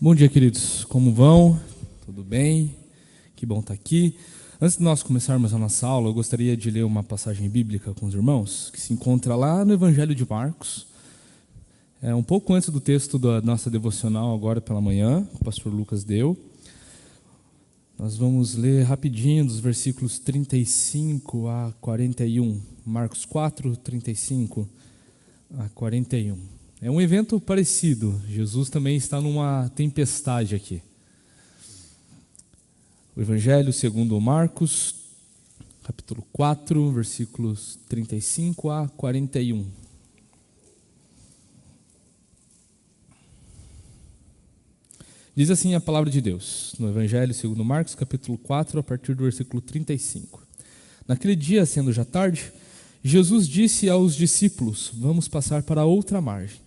Bom dia, queridos. Como vão? Tudo bem? Que bom estar aqui. Antes de nós começarmos a nossa aula, eu gostaria de ler uma passagem bíblica com os irmãos, que se encontra lá no Evangelho de Marcos. É um pouco antes do texto da nossa devocional, agora pela manhã, que o pastor Lucas deu. Nós vamos ler rapidinho dos versículos 35 a 41. Marcos 4, 35 a 41. É um evento parecido. Jesus também está numa tempestade aqui. O Evangelho segundo Marcos, capítulo 4, versículos 35 a 41. Diz assim a palavra de Deus, no Evangelho segundo Marcos, capítulo 4, a partir do versículo 35. Naquele dia, sendo já tarde, Jesus disse aos discípulos: vamos passar para outra margem.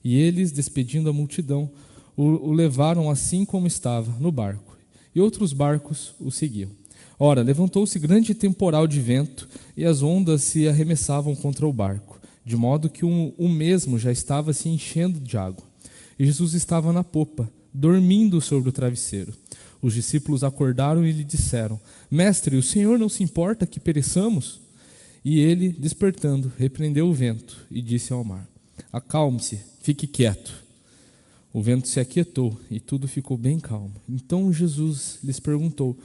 E eles, despedindo a multidão, o levaram assim como estava, no barco. E outros barcos o seguiam. Ora, levantou-se grande temporal de vento, e as ondas se arremessavam contra o barco, de modo que o mesmo já estava se enchendo de água. E Jesus estava na popa, dormindo sobre o travesseiro. Os discípulos acordaram e lhe disseram: Mestre, o Senhor não se importa que pereçamos? E ele, despertando, repreendeu o vento e disse ao mar: Acalme-se, fique quieto. O vento se aquietou e tudo ficou bem calmo. Então Jesus lhes perguntou: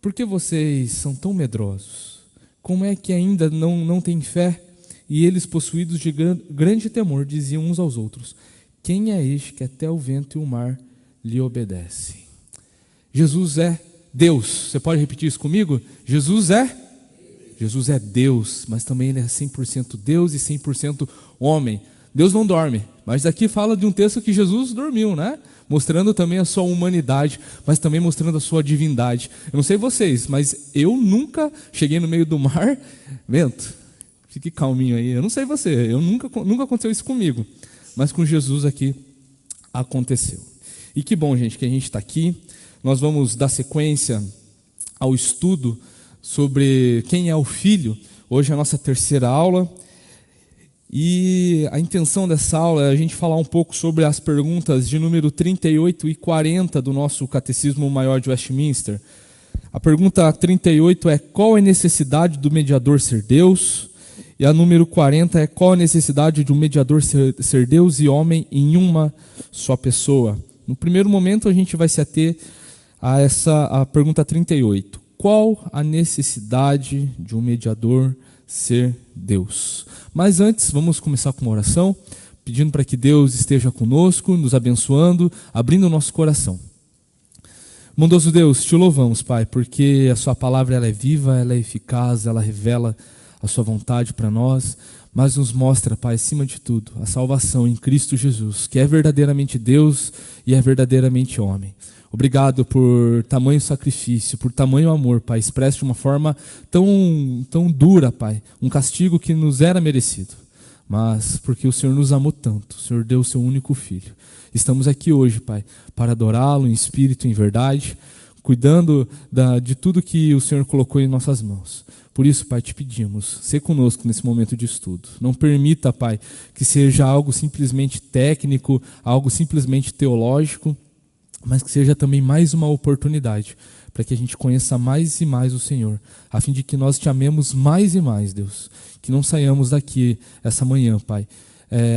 Por que vocês são tão medrosos? Como é que ainda não têm fé? E eles, possuídos de grande temor, diziam uns aos outros: Quem é este que até o vento e o mar lhe obedecem? Jesus é Deus. Você pode repetir isso comigo? Jesus é Deus, mas também Ele é 100% Deus e 100% homem. Deus não dorme, mas aqui fala de um texto que Jesus dormiu, né? Mostrando também a sua humanidade, mas também mostrando a sua divindade. Eu não sei vocês, mas eu nunca cheguei no meio do mar. Vento, fique calminho aí. Eu não sei você, nunca aconteceu isso comigo, mas com Jesus aqui aconteceu. E que bom, gente, que a gente está aqui. Nós vamos dar sequência ao estudo sobre quem é o Filho. Hoje é a nossa terceira aula. E a intenção dessa aula é a gente falar um pouco sobre as perguntas de número 38 e 40 do nosso Catecismo Maior de Westminster. A pergunta 38 é: qual é a necessidade do mediador ser Deus? E a número 40 é: qual a necessidade de um mediador ser Deus e homem em uma só pessoa? No primeiro momento a gente vai se ater a pergunta 38. Qual a necessidade de um mediador ser Deus? Mas antes, vamos começar com uma oração, pedindo para que Deus esteja conosco, nos abençoando, abrindo o nosso coração. Bondoso Deus, te louvamos, Pai, porque a sua palavra ela é viva, ela é eficaz, ela revela a sua vontade para nós, mas nos mostra, Pai, acima de tudo, a salvação em Cristo Jesus, que é verdadeiramente Deus e é verdadeiramente homem. Obrigado por tamanho sacrifício, por tamanho amor, Pai, expresso de uma forma tão dura, Pai, um castigo que nos era merecido, mas porque o Senhor nos amou tanto, o Senhor deu o seu único Filho. Estamos aqui hoje, Pai, para adorá-lo em espírito e em verdade, cuidando de tudo que o Senhor colocou em nossas mãos. Por isso, Pai, te pedimos, sê conosco nesse momento de estudo. Não permita, Pai, que seja algo simplesmente técnico, algo simplesmente teológico, mas que seja também mais uma oportunidade para que a gente conheça mais e mais o Senhor, a fim de que nós te amemos mais e mais, Deus. Que não saiamos daqui essa manhã, Pai,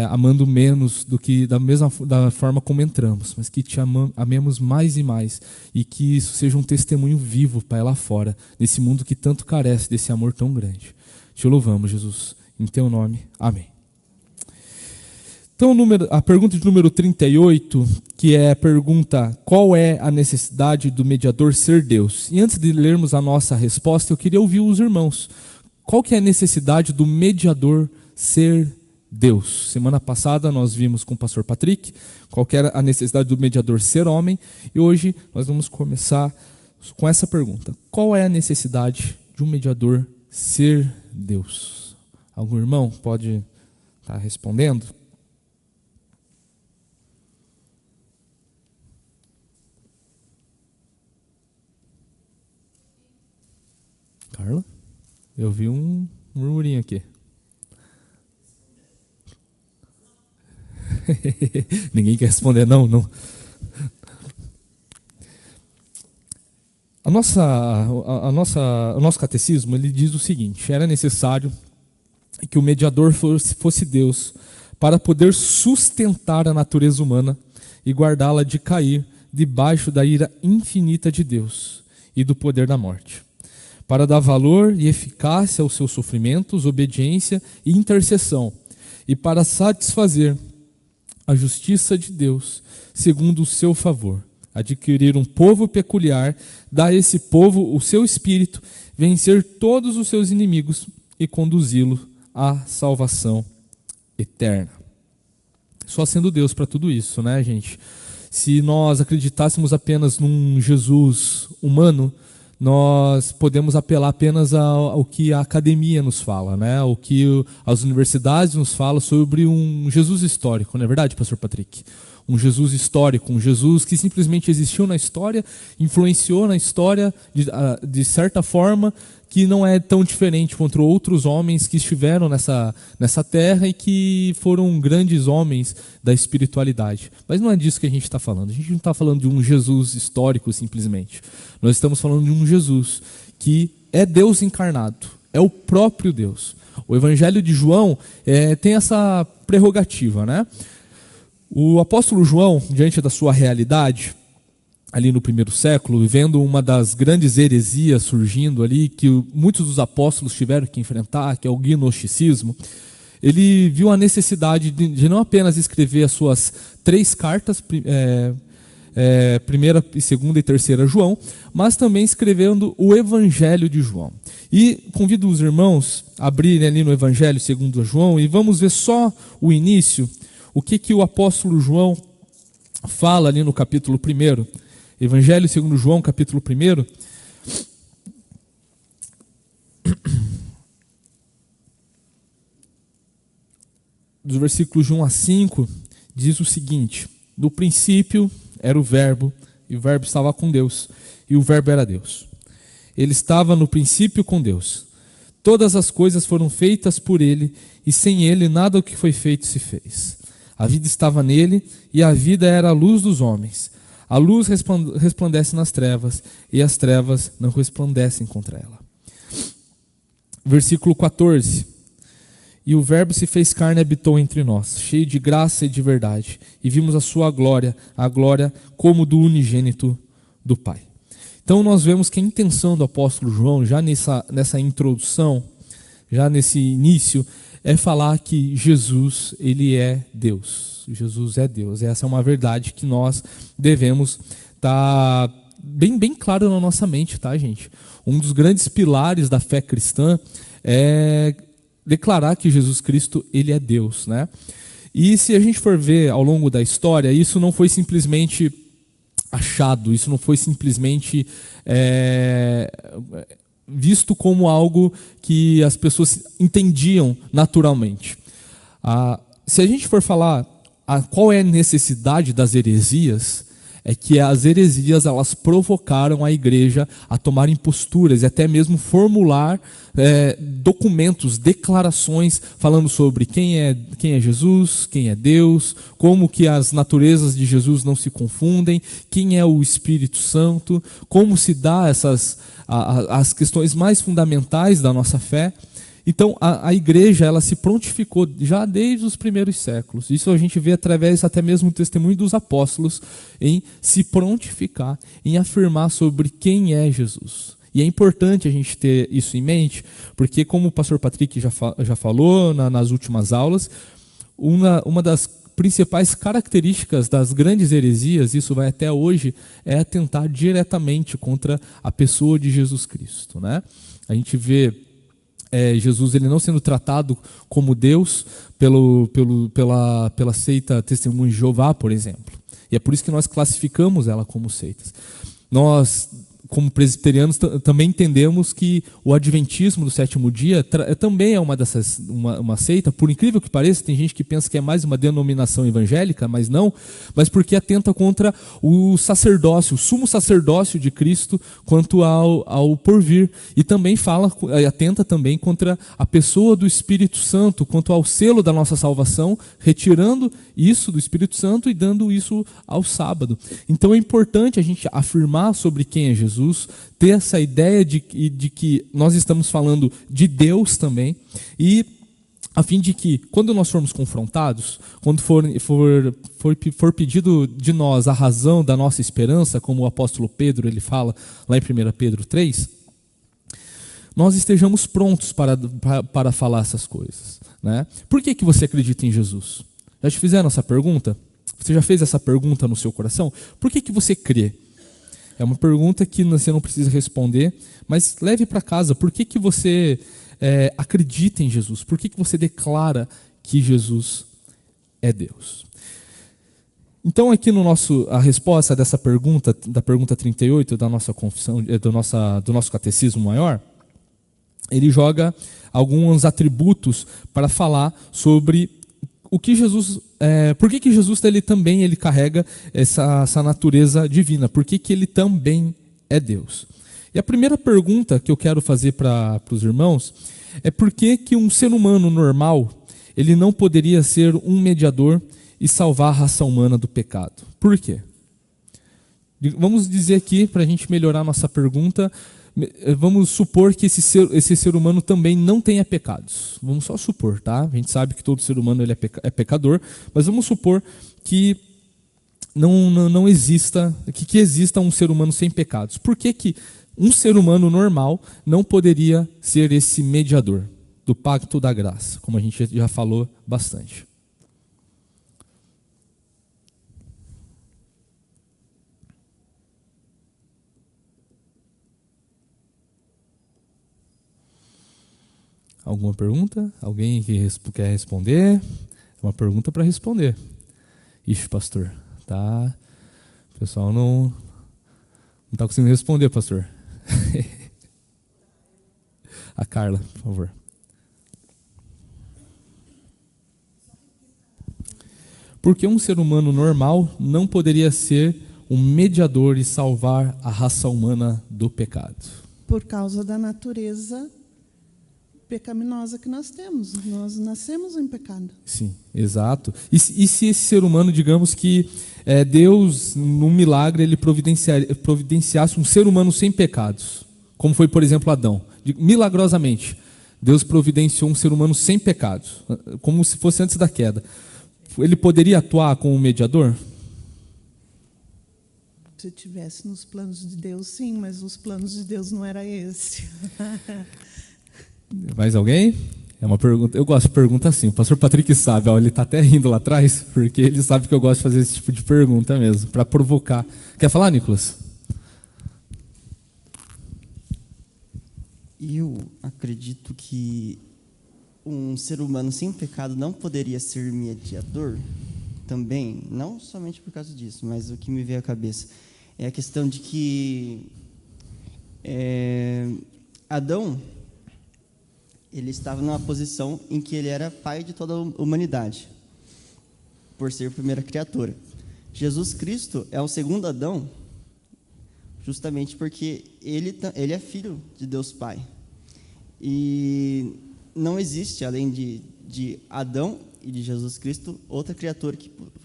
amando menos do que da forma como entramos, mas que te amemos mais e mais, e que isso seja um testemunho vivo, Pai, lá fora, nesse mundo que tanto carece desse amor tão grande. Te louvamos, Jesus, em teu nome, amém. Então, a pergunta de número 38, que é a pergunta: qual é a necessidade do mediador ser Deus? E antes de lermos a nossa resposta, eu queria ouvir os irmãos. Qual que é a necessidade do mediador ser Deus? Semana passada nós vimos com o pastor Patrick qual que era a necessidade do mediador ser homem, e hoje nós vamos começar com essa pergunta: qual é a necessidade de um mediador ser Deus? Algum irmão pode estar respondendo? Carla? Eu vi um murmurinho aqui. Ninguém quer responder, não O nosso catecismo ele diz o seguinte: era necessário que o mediador fosse Deus para poder sustentar a natureza humana e guardá-la de cair debaixo da ira infinita de Deus e do poder da morte, para dar valor e eficácia aos seus sofrimentos, obediência e intercessão, e para satisfazer a justiça de Deus segundo o seu favor, adquirir um povo peculiar, dar a esse povo o seu espírito, vencer todos os seus inimigos e conduzi-lo à salvação eterna. Só sendo Deus para tudo isso, né, gente? Se nós acreditássemos apenas num Jesus humano, nós podemos apelar apenas ao que a academia nos fala, né? O que as universidades nos falam sobre um Jesus histórico, não é verdade, pastor Patrick? Um Jesus histórico, um Jesus que simplesmente existiu na história, influenciou na história de certa forma, que não é tão diferente contra outros homens que estiveram nessa terra e que foram grandes homens da espiritualidade. Mas não é disso que a gente está falando. A gente não está falando de um Jesus histórico simplesmente. Nós estamos falando de um Jesus que é Deus encarnado, é o próprio Deus. O Evangelho de João tem essa prerrogativa, né? O apóstolo João, diante da sua realidade, ali no primeiro século, vendo uma das grandes heresias surgindo ali, que muitos dos apóstolos tiveram que enfrentar, que é o gnosticismo, ele viu a necessidade de não apenas escrever as suas 3 cartas, primeira, segunda e terceira João, mas também escrevendo o Evangelho de João. E convido os irmãos a abrirem ali no Evangelho segundo João e vamos ver só o início, o que o apóstolo João fala ali no capítulo 1. Evangelho segundo João, capítulo 1. Dos versículos de 1 a 5, diz o seguinte: no princípio era o Verbo, e o Verbo estava com Deus, e o Verbo era Deus. Ele estava no princípio com Deus. Todas as coisas foram feitas por ele, e sem ele nada do que foi feito se fez. A vida estava nele, e a vida era a luz dos homens. A luz resplandece nas trevas, e as trevas não resplandecem contra ela. Versículo 14. E o Verbo se fez carne e habitou entre nós, cheio de graça e de verdade, e vimos a sua glória, a glória como do unigênito do Pai. Então nós vemos que a intenção do apóstolo João, já nessa introdução, já nesse início, é falar que Jesus, ele é Deus. Jesus é Deus. Essa é uma verdade que nós devemos estar bem claro na nossa mente, tá, gente? Um dos grandes pilares da fé cristã é declarar que Jesus Cristo, ele é Deus, né? E se a gente for ver ao longo da história, isso não foi simplesmente achado, isso não foi simplesmente visto como algo que as pessoas entendiam naturalmente. Se a gente for falar qual é a necessidade das heresias, é que as heresias elas provocaram a igreja a tomarem posturas e até mesmo formular documentos, declarações falando sobre quem é Jesus, quem é Deus, como que as naturezas de Jesus não se confundem, quem é o Espírito Santo, como se dá as questões mais fundamentais da nossa fé. Então, a igreja ela se prontificou já desde os primeiros séculos. Isso a gente vê através até mesmo do testemunho dos apóstolos em se prontificar, em afirmar sobre quem é Jesus. E é importante a gente ter isso em mente, porque como o pastor Patrick já falou nas últimas aulas, uma das principais características das grandes heresias, isso vai até hoje, é atentar diretamente contra a pessoa de Jesus Cristo, né? A gente vê Jesus ele não sendo tratado como Deus pela seita Testemunho de Jeová, por exemplo. E é por isso que nós classificamos ela como seitas. Nós, como presbiterianos, também entendemos que o adventismo do sétimo dia também é uma seita, por incrível que pareça. Tem gente que pensa que é mais uma denominação evangélica, mas não, mas porque atenta contra o sacerdócio, o sumo sacerdócio de Cristo quanto ao porvir, e também atenta também contra a pessoa do Espírito Santo, quanto ao selo da nossa salvação, retirando isso do Espírito Santo e dando isso ao sábado. Então é importante a gente afirmar sobre quem é Jesus, Jesus, ter essa ideia de que nós estamos falando de Deus também, e a fim de que, quando nós formos confrontados, quando for pedido de nós a razão da nossa esperança, como o apóstolo Pedro ele fala lá em 1 Pedro 3, nós estejamos prontos para falar essas coisas, né? Por que você acredita em Jesus? Já te fizeram essa pergunta? Você já fez essa pergunta no seu coração? Por que você crê? É uma pergunta que você não precisa responder, mas leve para casa. Por que você acredita em Jesus? Por que você declara que Jesus é Deus? Então, aqui a resposta dessa pergunta, da pergunta 38 da nossa confissão, do nosso catecismo maior, ele joga alguns atributos para falar sobre o que Jesus, por que Jesus ele carrega essa natureza divina, por que ele também é Deus. E a primeira pergunta que eu quero fazer para os irmãos é por que um ser humano normal ele não poderia ser um mediador e salvar a raça humana do pecado? Por quê? Vamos dizer aqui, para a gente melhorar a nossa pergunta, vamos supor que esse ser humano também não tenha pecados. Vamos só supor, tá? A gente sabe que todo ser humano ele é pecador, mas vamos supor que não exista, que exista um ser humano sem pecados. Por que um ser humano normal não poderia ser esse mediador do pacto da graça, como a gente já falou bastante? Alguma pergunta? Alguém que quer responder? É uma pergunta para responder. Ixi, pastor, tá? O pessoal não está conseguindo responder, pastor. A Carla, por favor. Porque um ser humano normal não poderia ser um mediador e salvar a raça humana do pecado? Por causa da natureza pecaminosa que nós temos. Nós nascemos em pecado. Sim, exato. E se esse ser humano, digamos que Deus, num milagre, ele providenciasse um ser humano sem pecados, como foi, por exemplo, Adão. Milagrosamente, Deus providenciou um ser humano sem pecados, como se fosse antes da queda. Ele poderia atuar como mediador? Se tivesse nos planos de Deus, sim, mas os planos de Deus não era esse. Mais alguém? É uma pergunta. Eu gosto de pergunta assim. O pastor Patrick sabe, ó, ele está até rindo lá atrás, porque ele sabe que eu gosto de fazer esse tipo de pergunta mesmo, para provocar. Quer falar, Nicolas? Eu acredito que um ser humano sem pecado não poderia ser mediador também, não somente por causa disso, mas o que me veio à cabeça é a questão de que Adão, ele estava numa posição em que ele era pai de toda a humanidade, por ser a primeira criatura. Jesus Cristo é o segundo Adão, justamente porque ele é filho de Deus Pai. E não existe, além de Adão e de Jesus Cristo, outra criatura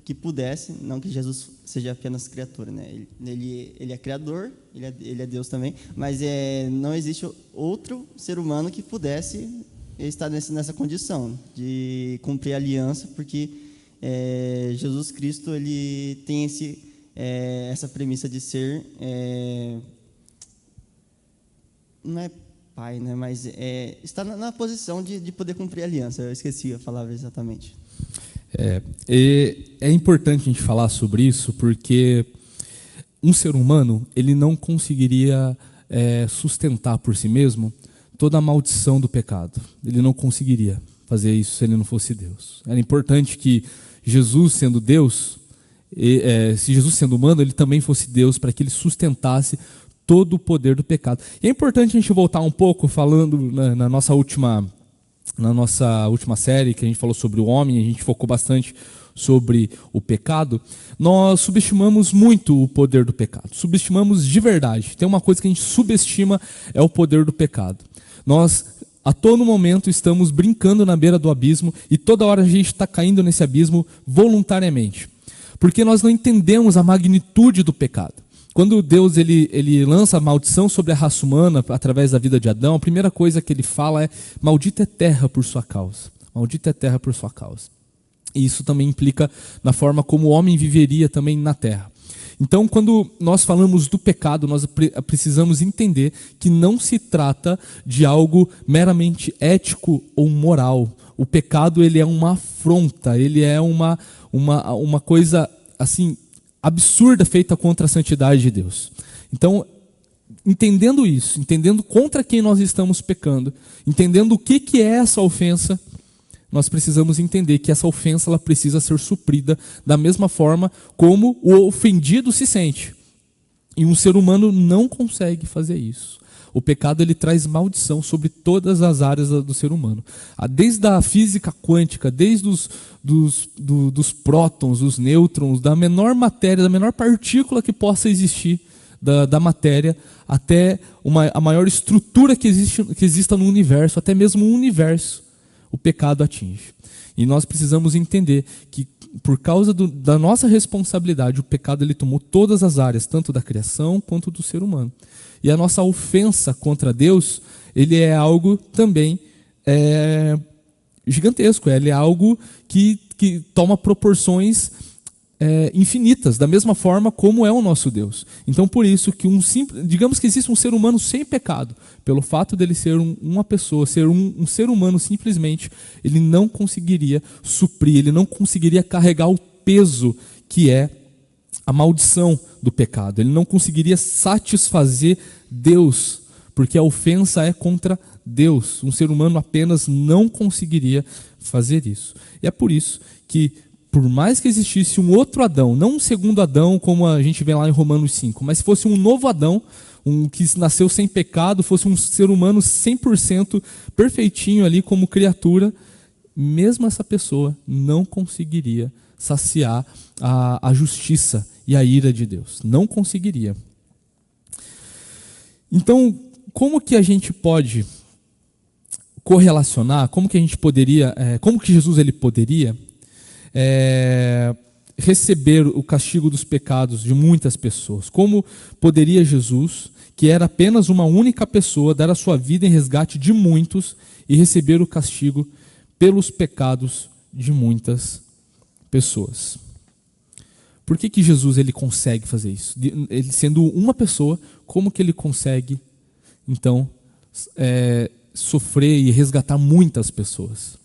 que pudesse, não que Jesus seja apenas criatura, né? Ele é criador, ele é Deus também, mas não existe outro ser humano que pudesse estar nessa condição de cumprir a aliança, porque Jesus Cristo ele tem essa premissa de ser, não é pai, né? Mas está na posição de poder cumprir a aliança. Eu esqueci a palavra exatamente. É importante a gente falar sobre isso, porque um ser humano ele não conseguiria sustentar por si mesmo toda a maldição do pecado. Ele não conseguiria fazer isso se ele não fosse Deus. Era importante que Jesus, sendo Deus, se Jesus sendo humano, ele também fosse Deus, para que ele sustentasse todo o poder do pecado. E é importante a gente voltar um pouco, falando na nossa última série, que a gente falou sobre o homem, a gente focou bastante sobre o pecado. Nós subestimamos muito o poder do pecado, subestimamos de verdade. Tem uma coisa que a gente subestima, é o poder do pecado. Nós, a todo momento, estamos brincando na beira do abismo, e toda hora a gente está caindo nesse abismo voluntariamente, porque nós não entendemos a magnitude do pecado. quando Deus ele lança a maldição sobre a raça humana através da vida de Adão, a primeira coisa que ele fala é: maldita é terra por sua causa. Maldita é terra por sua causa. E isso também implica na forma como o homem viveria também na terra. Então, quando nós falamos do pecado, nós precisamos entender que não se trata de algo meramente ético ou moral. O pecado, ele é uma afronta, ele é uma coisa assim absurda feita contra a santidade de Deus. Então, entendendo isso, entendendo contra quem nós estamos pecando, entendendo o que é essa ofensa, nós precisamos entender que essa ofensa ela precisa ser suprida da mesma forma como o ofendido se sente. E um ser humano não consegue fazer isso. O pecado ele traz maldição sobre todas as áreas do ser humano. Desde a física quântica, desde dos prótons, dos nêutrons, da menor matéria, da menor partícula que possa existir da matéria, até a maior estrutura que exista no universo, até mesmo o universo, o pecado atinge. E nós precisamos entender que, por causa da nossa responsabilidade, o pecado ele tomou todas as áreas, tanto da criação quanto do ser humano. E a nossa ofensa contra Deus, ele é algo também gigantesco, ele é algo que toma proporções infinitas, da mesma forma como é o nosso Deus. Então, por isso que digamos que existe um ser humano sem pecado, pelo fato dele ser uma pessoa, ser um ser humano simplesmente, ele não conseguiria suprir, ele não conseguiria carregar o peso que é a maldição do pecado. Ele não conseguiria satisfazer Deus, porque a ofensa é contra Deus. Um ser humano apenas não conseguiria fazer isso. E é por isso que, por mais que existisse um outro Adão, não um segundo Adão, como a gente vê lá em Romanos 5, mas se fosse um novo Adão, que nasceu sem pecado, fosse um ser humano 100% perfeitinho ali como criatura, mesmo essa pessoa não conseguiria saciar a justiça e a ira de Deus. Não conseguiria. Então, como que a gente pode correlacionar, como que Jesus ele poderia receber o castigo dos pecados de muitas pessoas? Como poderia Jesus, que era apenas uma única pessoa, dar a sua vida em resgate de muitos e receber o castigo pelos pecados de muitas pessoas? Por que Jesus ele consegue fazer isso? Ele sendo uma pessoa, como que ele consegue, então, sofrer e resgatar muitas pessoas?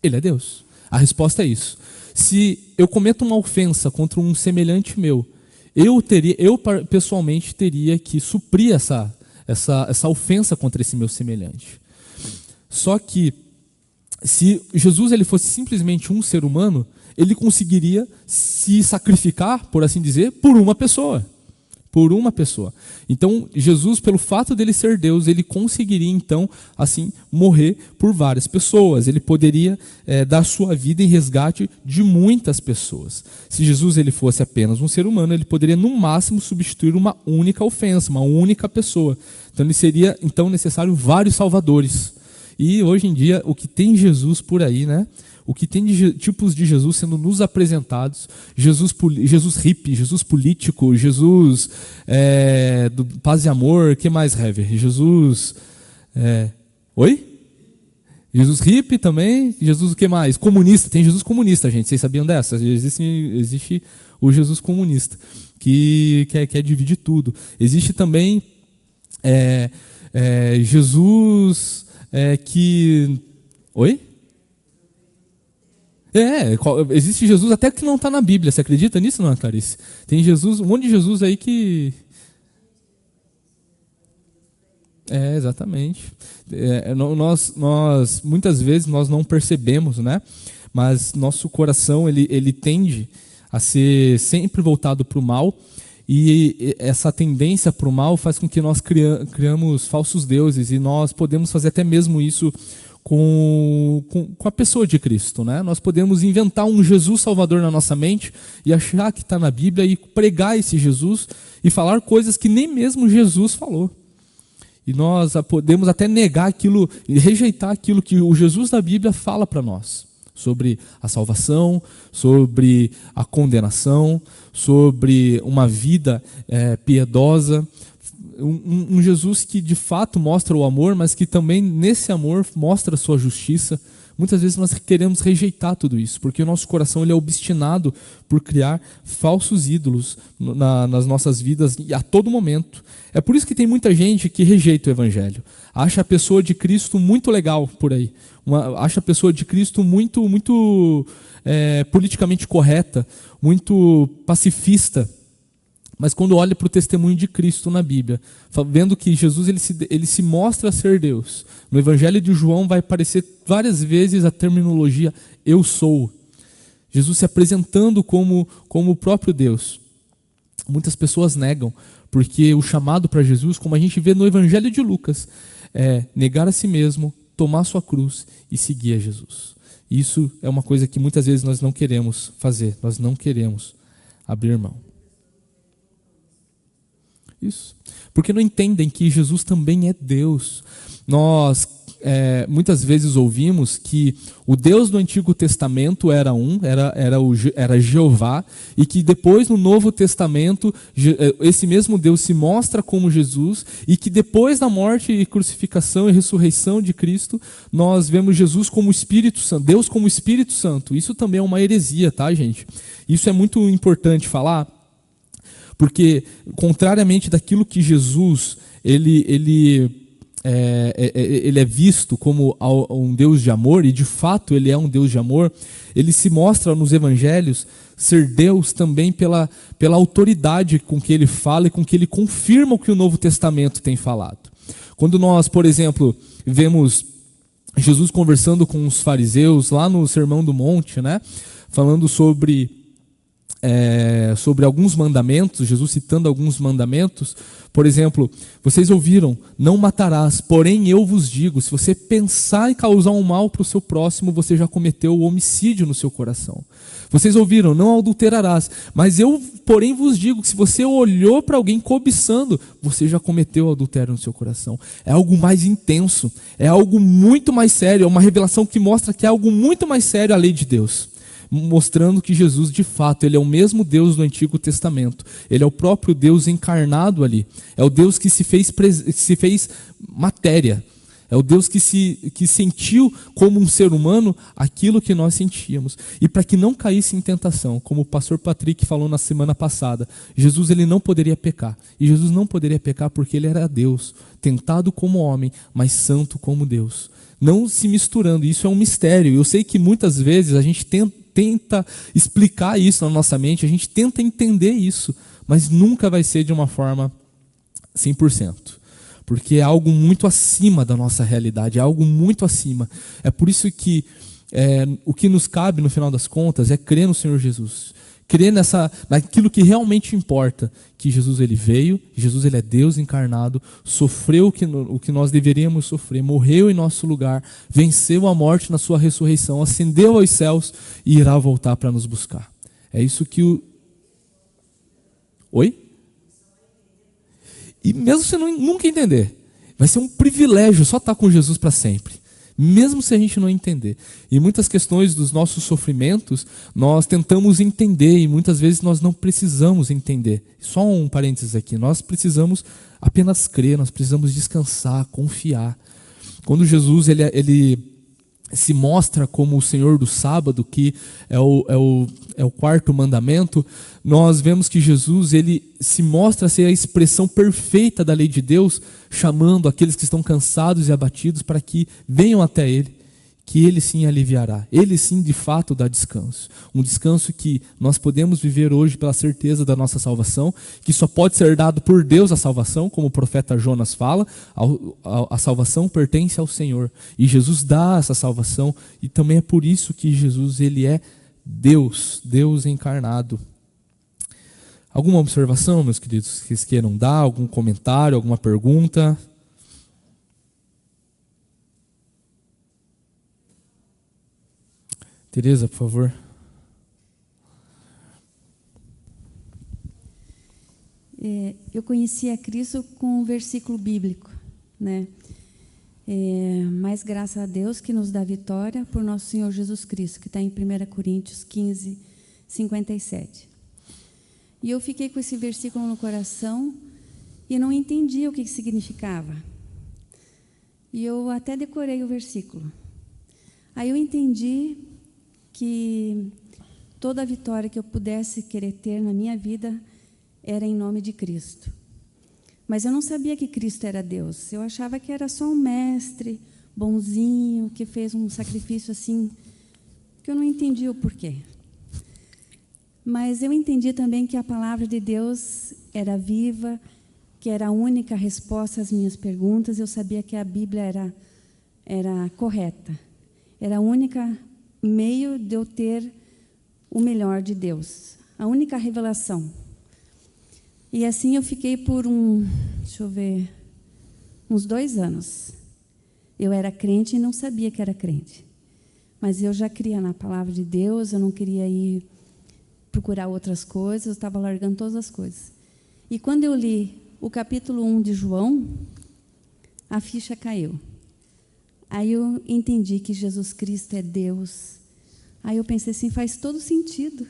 Ele é Deus. A resposta é isso. Se eu cometo uma ofensa contra um semelhante meu, eu pessoalmente teria que suprir essa ofensa contra esse meu semelhante. Só que se Jesus ele fosse simplesmente um ser humano, ele conseguiria se sacrificar, por assim dizer, por uma pessoa. Por uma pessoa. Então, Jesus, pelo fato dele ser Deus, ele conseguiria, então, assim, morrer por várias pessoas. Ele poderia dar sua vida em resgate de muitas pessoas. Se Jesus ele fosse apenas um ser humano, ele poderia, no máximo, substituir uma única ofensa, uma única pessoa. Então, ele seria, então, necessário vários salvadores. E hoje em dia, o que tem Jesus por aí, né? O que tem de tipos de Jesus sendo nos apresentados, Jesus hippie, Jesus político, Jesus do paz e amor, o que mais, Hever? Jesus... Oi? Jesus hippie também, Jesus o que mais? Comunista, tem Jesus comunista, gente, vocês sabiam dessa? Existe o Jesus comunista, que quer dividir tudo. Existe também Jesus... que... Oi? Existe Jesus até que não está na Bíblia. Você acredita nisso, não, Clarice? Tem Jesus, um monte de Jesus aí que... exatamente. Nós muitas vezes nós não percebemos, né? Mas nosso coração ele tende a ser sempre voltado para o mal. E essa tendência para o mal faz com que nós criamos falsos deuses, e nós podemos fazer até mesmo isso com a pessoa de Cristo, né? Nós podemos inventar um Jesus Salvador na nossa mente e achar que está na Bíblia e pregar esse Jesus e falar coisas que nem mesmo Jesus falou. E nós podemos até negar aquilo e rejeitar aquilo que o Jesus da Bíblia fala para nós sobre a salvação, sobre a condenação, sobre uma vida piedosa. Um Jesus que de fato mostra o amor, mas que também nesse amor mostra a sua justiça. Muitas vezes nós queremos rejeitar tudo isso, porque o nosso coração ele é obstinado por criar falsos ídolos nas nossas vidas e a todo momento. É por isso que tem muita gente que rejeita o Evangelho. Acha a pessoa de Cristo muito legal por aí. Acha a pessoa de Cristo muito politicamente correta, muito pacifista. Mas quando olha para o testemunho de Cristo na Bíblia, vendo que Jesus ele se mostra ser Deus. No Evangelho de João vai aparecer várias vezes a terminologia eu sou. Jesus se apresentando como o próprio Deus. Muitas pessoas negam, porque o chamado para Jesus, como a gente vê no Evangelho de Lucas, é negar a si mesmo, tomar sua cruz e seguir a Jesus. Isso é uma coisa que muitas vezes nós não queremos fazer, nós não queremos abrir mão. Isso. Porque não entendem que Jesus também é Deus. Nós muitas vezes ouvimos que o Deus do Antigo Testamento era Jeová, e que depois no Novo Testamento esse mesmo Deus se mostra como Jesus, e que depois da morte e crucificação e ressurreição de Cristo, nós vemos Jesus como Espírito Santo, Deus como Espírito Santo. Isso também é uma heresia, tá, gente? Isso é muito importante falar. Porque, contrariamente daquilo que Jesus ele é visto como um Deus de amor, e de fato ele é um Deus de amor, ele se mostra nos evangelhos ser Deus também pela autoridade com que ele fala e com que ele confirma o que o Novo Testamento tem falado. Quando nós, por exemplo, vemos Jesus conversando com os fariseus lá no Sermão do Monte, né, falando sobre alguns mandamentos, Jesus citando alguns mandamentos, por exemplo, vocês ouviram, não matarás, porém eu vos digo, se você pensar em causar um mal para o seu próximo, você já cometeu o homicídio no seu coração. Vocês ouviram, não adulterarás, mas eu, porém, vos digo que se você olhou para alguém cobiçando, você já cometeu o adultério no seu coração. É algo mais intenso, é algo muito mais sério, é uma revelação que mostra que é algo muito mais sério a lei de Deus. Mostrando que Jesus, de fato, ele é o mesmo Deus do Antigo Testamento. Ele é o próprio Deus encarnado ali. É o Deus que se fez matéria. É o Deus que sentiu como um ser humano aquilo que nós sentíamos. E para que não caísse em tentação, como o pastor Patrick falou na semana passada, Jesus ele não poderia pecar. E Jesus não poderia pecar porque ele era Deus, tentado como homem, mas santo como Deus. Não se misturando, isso é um mistério. Eu sei que muitas vezes a gente tenta explicar isso na nossa mente, a gente tenta entender isso, mas nunca vai ser de uma forma 100%, porque é algo muito acima da nossa realidade, é algo muito acima. É por isso que o que nos cabe no final das contas é crer no Senhor Jesus, crer naquilo que realmente importa, que Jesus ele veio, Jesus ele é Deus encarnado, sofreu o que nós deveríamos sofrer, morreu em nosso lugar, venceu a morte na sua ressurreição, ascendeu aos céus e irá voltar para nos buscar. É isso que Oi? E mesmo se você nunca entender, vai ser um privilégio só estar com Jesus para sempre. Mesmo se a gente não entender. E muitas questões dos nossos sofrimentos, nós tentamos entender e muitas vezes nós não precisamos entender. Só um parênteses aqui, nós precisamos apenas crer, nós precisamos descansar, confiar. Quando Jesus ele se mostra como o Senhor do sábado, que é o quarto mandamento, nós vemos que Jesus ele se mostra ser a expressão perfeita da lei de Deus, chamando aqueles que estão cansados e abatidos para que venham até Ele, que Ele sim aliviará. Ele sim de fato dá descanso. Um descanso que nós podemos viver hoje pela certeza da nossa salvação, que só pode ser dado por Deus a salvação, como o profeta Jonas fala, a salvação pertence ao Senhor. E Jesus dá essa salvação, e também é por isso que Jesus ele é Deus, Deus encarnado. Alguma observação, meus queridos, que vocês queiram dar? Algum comentário, alguma pergunta? Tereza, por favor. Eu conheci a Cristo com um versículo bíblico, né? Mas graças a Deus que nos dá vitória por nosso Senhor Jesus Cristo, que está em 1 Coríntios 15, 57. E eu fiquei com esse versículo no coração e não entendi o que significava. E eu até decorei o versículo. Aí eu entendi que toda a vitória que eu pudesse querer ter na minha vida era em nome de Cristo. Mas eu não sabia que Cristo era Deus. Eu achava que era só um mestre bonzinho que fez um sacrifício assim, que eu não entendia o porquê. Mas eu entendi também que a palavra de Deus era viva, que era a única resposta às minhas perguntas. Eu sabia que a Bíblia era correta. Era o único meio de eu ter o melhor de Deus. A única revelação. E assim eu fiquei por uns 2 anos. Eu era crente e não sabia que era crente. Mas eu já cria na palavra de Deus, eu não queria ir procurar outras coisas, eu estava largando todas as coisas. E quando eu li o capítulo 1 de João, a ficha caiu. Aí eu entendi que Jesus Cristo é Deus. Aí eu pensei assim, faz todo sentido.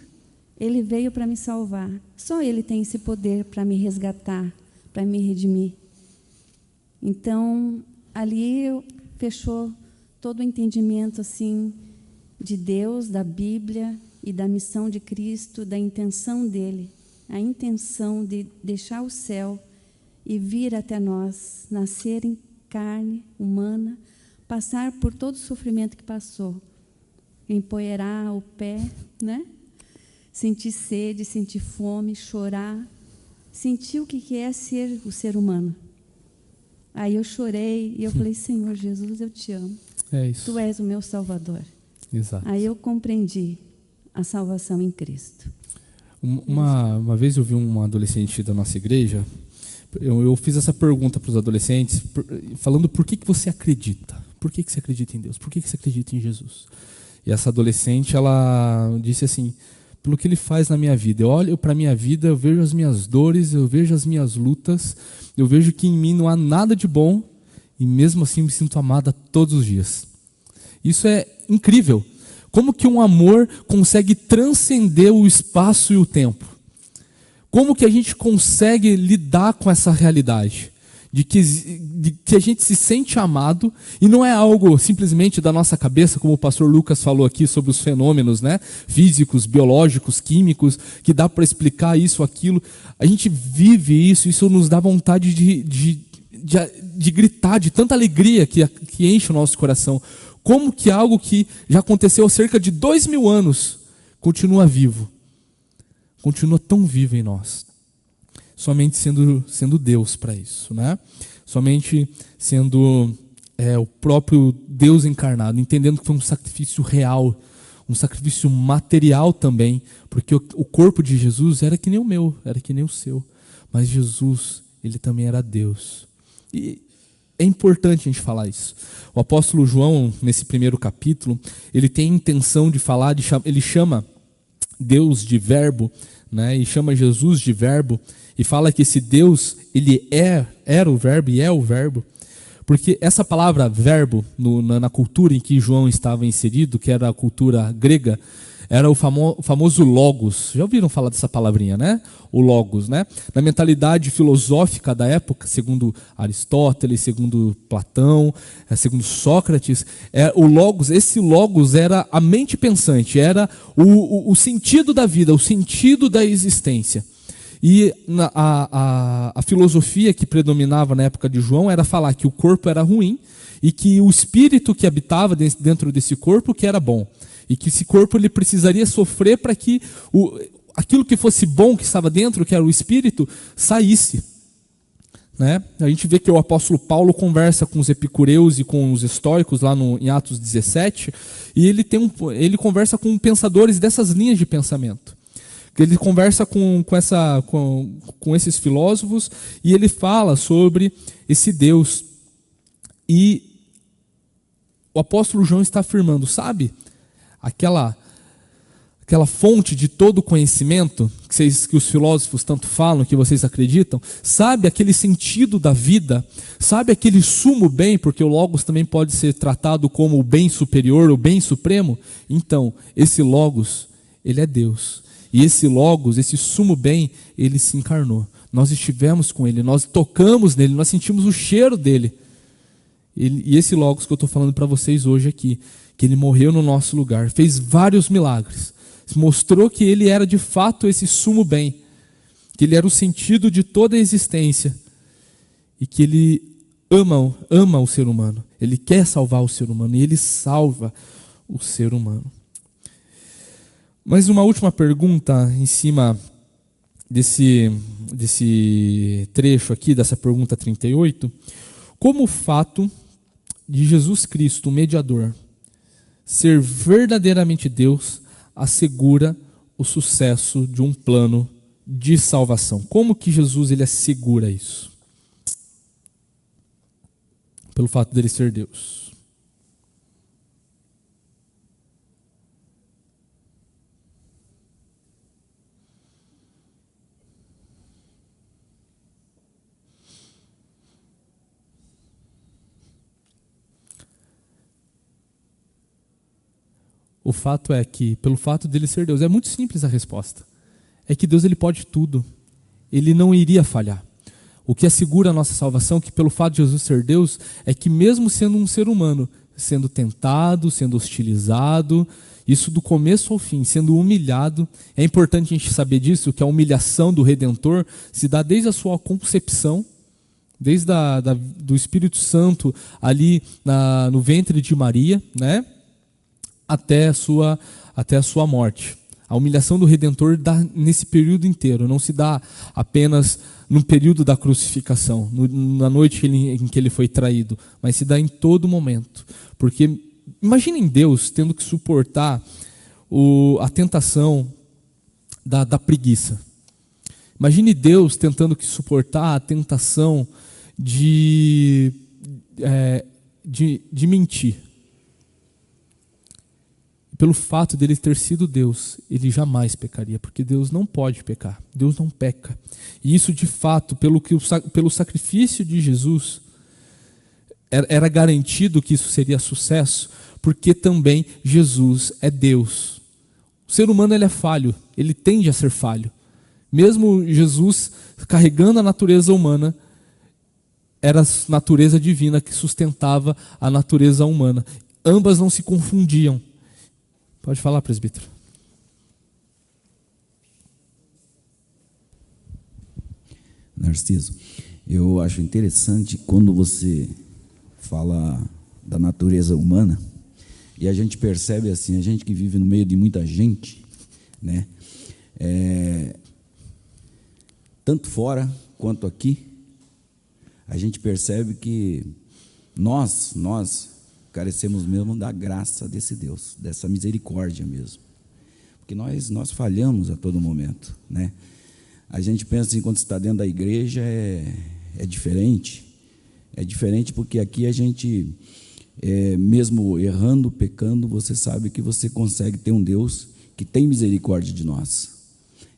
Ele veio para me salvar. Só Ele tem esse poder para me resgatar, para me redimir. Então, ali fechou todo o entendimento assim, de Deus, da Bíblia e da missão de Cristo, da intenção dEle. A intenção de deixar o céu e vir até nós, nascer em carne humana, passar por todo o sofrimento que passou, empoeirar o pé, né? Sentir sede, sentir fome, chorar, sentir o que é ser o ser humano. Aí eu chorei e eu falei, Senhor Jesus, eu te amo. É isso. Tu és o meu Salvador. Exato. Aí eu compreendi a salvação em Cristo. Uma vez eu vi uma adolescente da nossa igreja, eu fiz essa pergunta para os adolescentes, falando por que você acredita? Por que você acredita em Deus? Por que você acredita em Jesus? E essa adolescente, ela disse assim, pelo que Ele faz na minha vida. Eu olho para a minha vida, eu vejo as minhas dores, eu vejo as minhas lutas, eu vejo que em mim não há nada de bom, e mesmo assim me sinto amada todos os dias. Isso é incrível. Como que um amor consegue transcender o espaço e o tempo? Como que a gente consegue lidar com essa realidade? De que a gente se sente amado, e não é algo simplesmente da nossa cabeça, como o pastor Lucas falou aqui sobre os fenômenos, né, físicos, biológicos, químicos, que dá para explicar isso, aquilo. A gente vive isso nos dá vontade de gritar, de tanta alegria que enche o nosso coração. Como que algo que já aconteceu há cerca de 2000 anos continua vivo? Continua tão vivo em nós. Somente sendo Deus para isso, né? Somente sendo o próprio Deus encarnado, entendendo que foi um sacrifício real, um sacrifício material também, porque o corpo de Jesus era que nem o meu, era que nem o seu, mas Jesus, Ele também era Deus. E é importante a gente falar isso. O apóstolo João, nesse primeiro capítulo, ele tem a intenção de falar, ele chama Deus de verbo, né? E chama Jesus de verbo, e fala que esse Deus, ele era o verbo e é o verbo, porque essa palavra verbo, na cultura em que João estava inserido, que era a cultura grega, era o famoso logos. Já ouviram falar dessa palavrinha, né? O logos, né? Na mentalidade filosófica da época, segundo Aristóteles, segundo Platão, segundo Sócrates, o logos, esse logos era a mente pensante, era o sentido da vida, o sentido da existência. E a filosofia que predominava na época de João era falar que o corpo era ruim e que o espírito que habitava dentro desse corpo que era bom. E que esse corpo ele precisaria sofrer para que aquilo que fosse bom que estava dentro, que era o espírito, saísse. Né? A gente vê que o apóstolo Paulo conversa com os epicureus e com os estoicos lá em Atos 17, e ele conversa com pensadores dessas linhas de pensamento. Ele conversa com esses filósofos e ele fala sobre esse Deus. E o apóstolo João está afirmando, sabe? Aquela aquela fonte de todo conhecimento que os filósofos tanto falam, que vocês acreditam, sabe aquele sentido da vida, sabe aquele sumo bem, porque o Logos também pode ser tratado como o bem superior, o bem supremo. Então, esse Logos, ele é Deus. E esse Logos, esse sumo bem, ele se encarnou. Nós estivemos com ele, nós tocamos nele, nós sentimos o cheiro dele. E esse Logos que eu estou falando para vocês hoje aqui, que ele morreu no nosso lugar, fez vários milagres, mostrou que ele era de fato esse sumo bem, que ele era o sentido de toda a existência e que ele ama o ser humano, ele quer salvar o ser humano e ele salva o ser humano. Mas uma última pergunta em cima desse trecho aqui, dessa pergunta 38, como o fato de Jesus Cristo, o mediador, ser verdadeiramente Deus, assegura o sucesso de um plano de salvação. Como que Jesus ele assegura isso? Pelo fato dele ser Deus. O fato é que, pelo fato dele ser Deus, é muito simples a resposta. É que Deus ele pode tudo. Ele não iria falhar. O que assegura a nossa salvação, que pelo fato de Jesus ser Deus, é que mesmo sendo um ser humano, sendo tentado, sendo hostilizado, isso do começo ao fim, sendo humilhado, é importante a gente saber disso, que a humilhação do Redentor se dá desde a sua concepção, desde do Espírito Santo ali no ventre de Maria, né? Até a sua morte. A humilhação do Redentor dá nesse período inteiro, não se dá apenas no período da crucificação, na noite em que ele foi traído, mas se dá em todo momento. Porque imaginem Deus tendo que suportar a tentação da preguiça. Imagine Deus tentando que suportar a tentação de mentir. Pelo fato dele ter sido Deus, ele jamais pecaria, porque Deus não pode pecar, Deus não peca. E isso de fato, pelo sacrifício de Jesus, era garantido que isso seria sucesso, porque também Jesus é Deus. O ser humano ele é falho, ele tende a ser falho. Mesmo Jesus carregando a natureza humana, era a natureza divina que sustentava a natureza humana. Ambas não se confundiam. Pode falar, presbítero. Narciso, eu acho interessante quando você fala da natureza humana e a gente percebe assim, a gente que vive no meio de muita gente, né? Tanto fora quanto aqui, a gente percebe que nós carecemos mesmo da graça desse Deus, dessa misericórdia mesmo. Porque nós falhamos a todo momento, né? A gente pensa assim, quando está dentro da igreja é diferente. É diferente porque aqui a gente, mesmo errando, pecando, você sabe que você consegue ter um Deus que tem misericórdia de nós,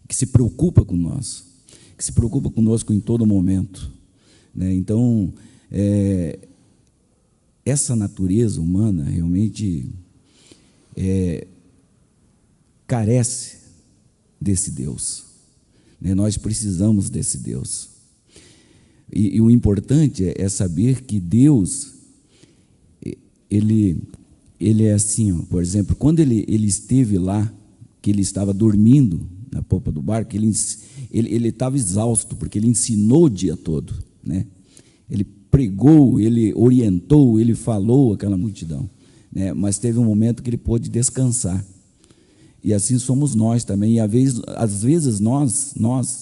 que se preocupa com nós, que se preocupa conosco em todo momento, né? Então, essa natureza humana realmente carece desse Deus, né? Nós precisamos desse Deus. E o importante é saber que Deus, ele é assim, ó, por exemplo, quando ele esteve lá, que ele estava dormindo na popa do barco, ele estava exausto, porque ele ensinou o dia todo, né? Ele pregou, ele orientou, ele falou àquela multidão, né? Mas teve um momento que ele pôde descansar. E assim somos nós também. E às vezes nós,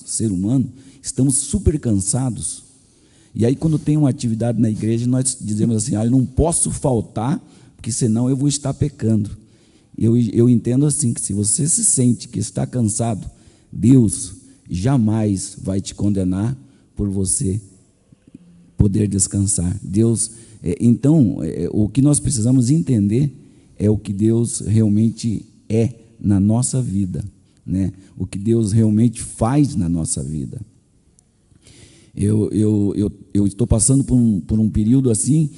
ser humano, estamos super cansados. E aí quando tem uma atividade na igreja, nós dizemos assim, eu não posso faltar, porque senão eu vou estar pecando. Eu entendo assim, que se você se sente que está cansado, Deus jamais vai te condenar por você poder descansar. Deus, então, o que nós precisamos entender é o que Deus realmente é na nossa vida, né? O que Deus realmente faz na nossa vida. Eu estou passando por um período assim,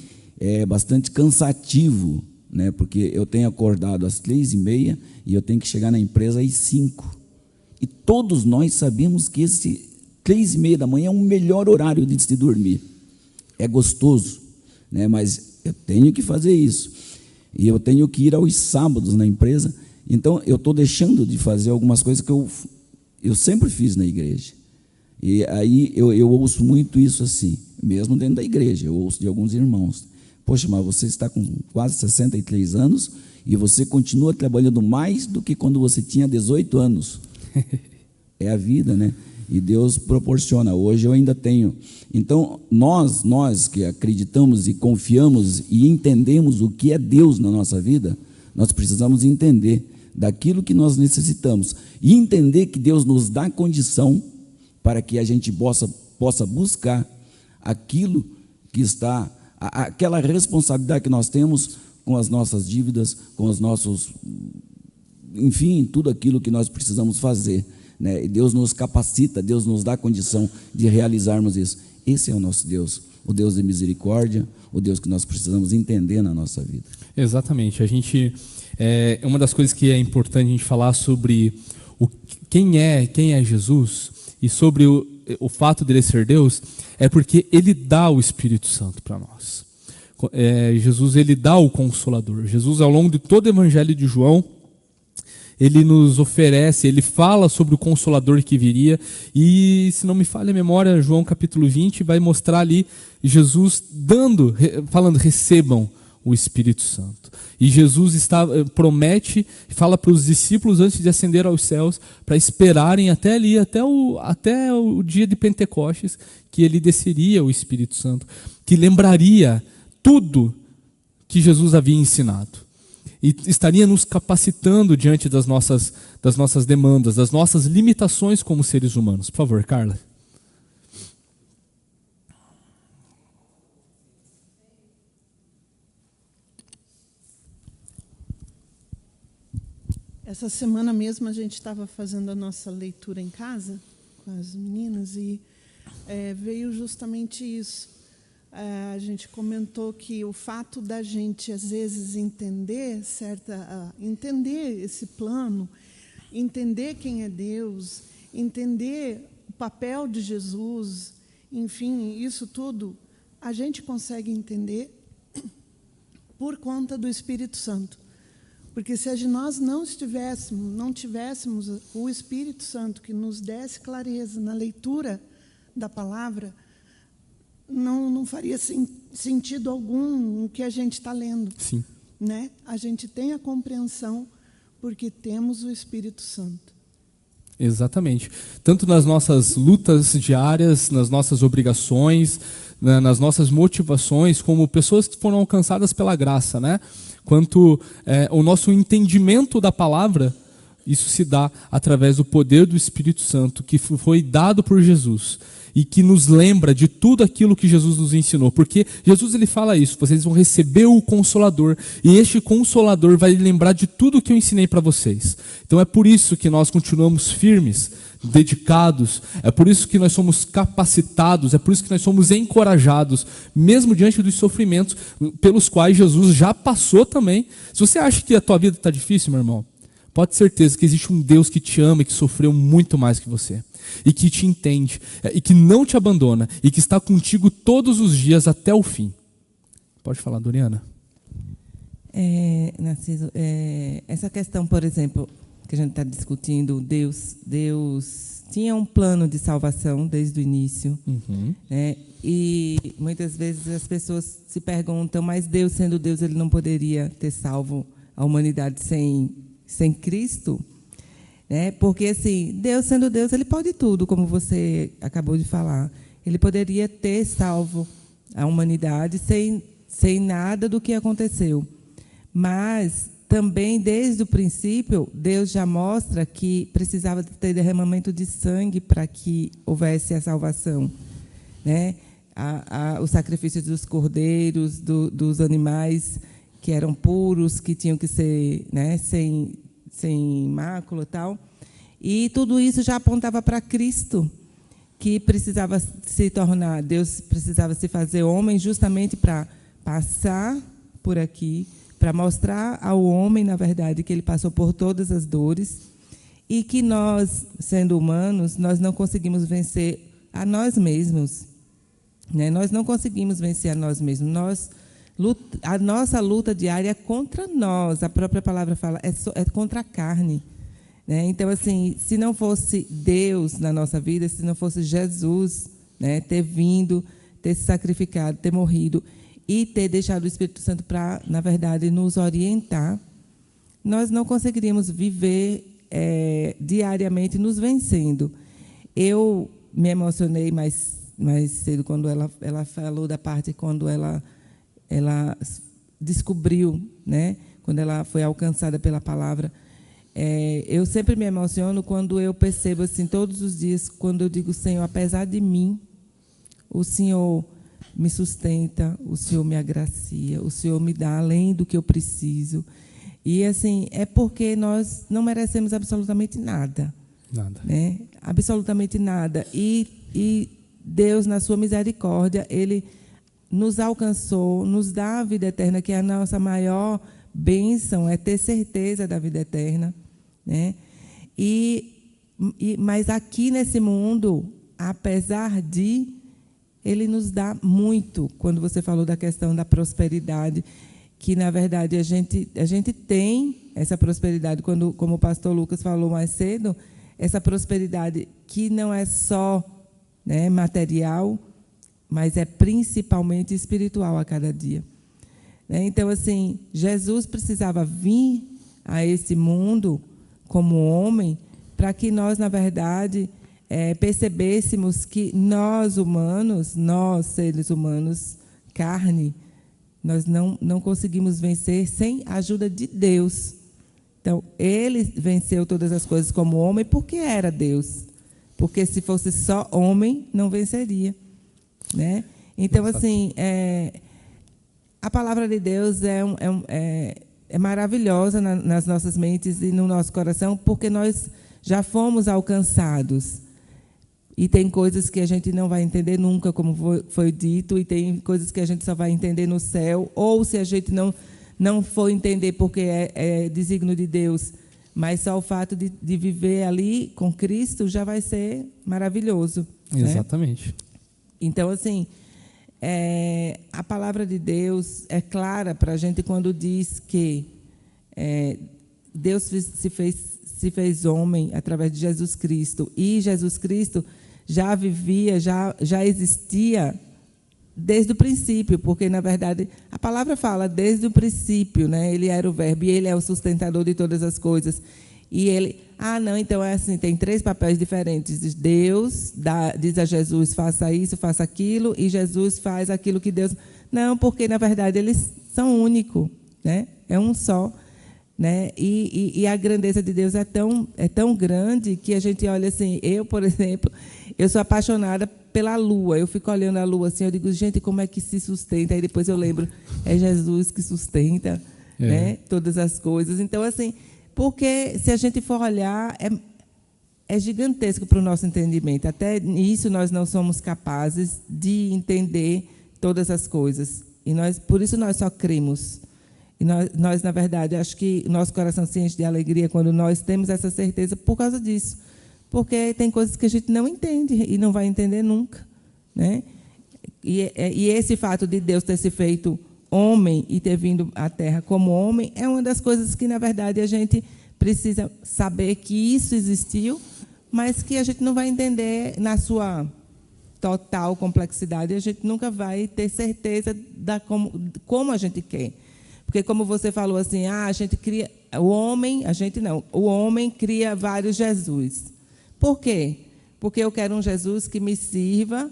bastante cansativo, né? Porque eu tenho acordado às 3h30 e eu tenho que chegar na empresa às 5. E todos nós sabemos que esse 3h30 da manhã é o melhor horário de se dormir. É gostoso, né? Mas eu tenho que fazer isso. E eu tenho que ir aos sábados na empresa. Então, eu estou deixando de fazer algumas coisas que eu sempre fiz na igreja. E aí eu ouço muito isso assim, mesmo dentro da igreja, eu ouço de alguns irmãos. Poxa, mas você está com quase 63 anos e você continua trabalhando mais do que quando você tinha 18 anos. É a vida, né? E Deus proporciona. Hoje eu ainda tenho. Então, nós que acreditamos e confiamos e entendemos o que é Deus na nossa vida, nós precisamos entender daquilo que nós necessitamos e entender que Deus nos dá condição para que a gente possa buscar aquilo que está, aquela responsabilidade que nós temos com as nossas dívidas, com os nossos, enfim, tudo aquilo que nós precisamos fazer, né? E Deus nos capacita, Deus nos dá condição de realizarmos isso. Esse é o nosso Deus, o Deus de misericórdia, o Deus que nós precisamos entender na nossa vida. Exatamente. Uma das coisas que é importante a gente falar sobre quem é Jesus e sobre o fato dele ser Deus, é porque ele dá o Espírito Santo para nós. Jesus, ele dá o Consolador. Jesus, ao longo de todo o Evangelho de João, ele nos oferece, ele fala sobre o Consolador que viria, e, se não me falha a memória, João capítulo 20 vai mostrar ali Jesus falando, recebam o Espírito Santo. E Jesus promete, fala para os discípulos antes de ascender aos céus, para esperarem até o dia de Pentecostes, que ele desceria o Espírito Santo, que lembraria tudo que Jesus havia ensinado. E estaria nos capacitando diante das nossas demandas, das nossas limitações como seres humanos. Por favor, Carla. Essa semana mesmo a gente estava fazendo a nossa leitura em casa com as meninas e veio justamente isso. A gente comentou que o fato da gente às vezes entender esse plano, entender quem é Deus, entender o papel de Jesus, enfim, isso tudo a gente consegue entender por conta do Espírito Santo. Porque se nós não tivéssemos o Espírito Santo que nos desse clareza na leitura da palavra, não faria sentido algum o que a gente está lendo. Sim. Né? A gente tem a compreensão porque temos o Espírito Santo. Exatamente. Tanto nas nossas lutas diárias, nas nossas obrigações, nas nossas motivações, como pessoas que foram alcançadas pela graça, né? Quanto o nosso entendimento da palavra, isso se dá através do poder do Espírito Santo, que foi dado por Jesus, e que nos lembra de tudo aquilo que Jesus nos ensinou. Porque Jesus ele fala isso, vocês vão receber o Consolador, e este Consolador vai lembrar de tudo que eu ensinei para vocês. Então é por isso que nós continuamos firmes, dedicados, é por isso que nós somos capacitados, é por isso que nós somos encorajados, mesmo diante dos sofrimentos pelos quais Jesus já passou também. Se você acha que a tua vida está difícil, meu irmão, pode ter certeza que existe um Deus que te ama e que sofreu muito mais que você, e que te entende, e que não te abandona, e que está contigo todos os dias até o fim. Pode falar, Doriana. Narciso, essa questão, por exemplo, que a gente está discutindo, Deus tinha um plano de salvação desde o início, né? E muitas vezes as pessoas se perguntam, mas Deus sendo Deus, ele não poderia ter salvo a humanidade sem Cristo? Né? Porque assim, Deus sendo Deus, ele pode tudo, como você acabou de falar. Ele poderia ter salvo a humanidade sem nada do que aconteceu. Mas também, desde o princípio, Deus já mostra que precisava ter derramamento de sangue para que houvesse a salvação, né? O sacrifício dos cordeiros, dos animais que eram puros, que tinham que ser, né, sem mácula e tal. E tudo isso já apontava para Cristo, que precisava se tornar, Deus precisava se fazer homem justamente para passar por aqui, para mostrar ao homem, na verdade, que ele passou por todas as dores e que nós, sendo humanos, nós não conseguimos vencer a nós mesmos. Né? Nós não conseguimos vencer a nós mesmos. A nossa luta diária é contra nós. A própria palavra fala, é contra a carne. Né? Então, assim, se não fosse Deus na nossa vida, se não fosse Jesus, né, ter vindo, ter se sacrificado, ter morrido e ter deixado o Espírito Santo para, na verdade, nos orientar, nós não conseguiríamos viver diariamente nos vencendo. Eu me emocionei mais cedo quando ela falou da parte quando ela descobriu, né, quando ela foi alcançada pela palavra. Eu sempre me emociono quando eu percebo, assim, todos os dias, quando eu digo, Senhor, apesar de mim, o Senhor me sustenta, o Senhor me agracia, o Senhor me dá além do que eu preciso. E, assim, é porque nós não merecemos absolutamente nada. Nada. Né? Absolutamente nada. E Deus, na sua misericórdia, Ele nos alcançou, nos dá a vida eterna, que é a nossa maior bênção, é ter certeza da vida eterna. Né? Mas aqui nesse mundo, apesar de, Ele nos dá muito. Quando você falou da questão da prosperidade, que, na verdade, a gente tem essa prosperidade, como o pastor Lucas falou mais cedo, essa prosperidade que não é só, né, material, mas é principalmente espiritual a cada dia. Né? Então, assim, Jesus precisava vir a esse mundo como homem para que nós, na verdade, percebêssemos que nós humanos, nós seres humanos, carne, nós não conseguimos vencer sem a ajuda de Deus. Então, Ele venceu todas as coisas como homem porque era Deus. Porque se fosse só homem, não venceria. Né? Então, assim, a palavra de Deus é maravilhosa nas nossas mentes e no nosso coração, porque nós já fomos alcançados. E tem coisas que a gente não vai entender nunca, como foi dito, e tem coisas que a gente só vai entender no céu, ou se a gente não for entender porque é desígnio de Deus, mas só o fato de viver ali com Cristo já vai ser maravilhoso. Exatamente. Né? Então, assim, a palavra de Deus é clara para a gente quando diz que Deus se fez homem através de Jesus Cristo, e Jesus Cristo já vivia, já existia desde o princípio, porque, na verdade, a palavra fala desde o princípio, né? Ele era o verbo e Ele é o sustentador de todas as coisas. E Ele... não, então é assim, tem 3 papéis diferentes. Deus diz a Jesus, faça isso, faça aquilo, e Jesus faz aquilo que Deus... Não, porque, na verdade, eles são únicos, né? É um só. Né? E a grandeza de Deus é tão grande que a gente olha assim, eu, por exemplo, eu sou apaixonada pela lua, eu fico olhando a lua assim, eu digo, gente, como é que se sustenta? Aí depois eu lembro, é Jesus que sustenta, né, todas as coisas. Então, assim, porque se a gente for olhar, é gigantesco para o nosso entendimento. Até nisso nós não somos capazes de entender todas as coisas. E por isso nós só cremos. E nós, na verdade, acho que nosso coração se enche de alegria quando nós temos essa certeza por causa disso. Porque tem coisas que a gente não entende e não vai entender nunca. Né? E esse fato de Deus ter se feito homem e ter vindo à Terra como homem é uma das coisas que, na verdade, a gente precisa saber que isso existiu, mas que a gente não vai entender na sua total complexidade. A gente nunca vai ter certeza como a gente quer. Porque, como você falou assim, a gente cria... O homem cria vários Jesus. Por quê? Porque eu quero um Jesus que me sirva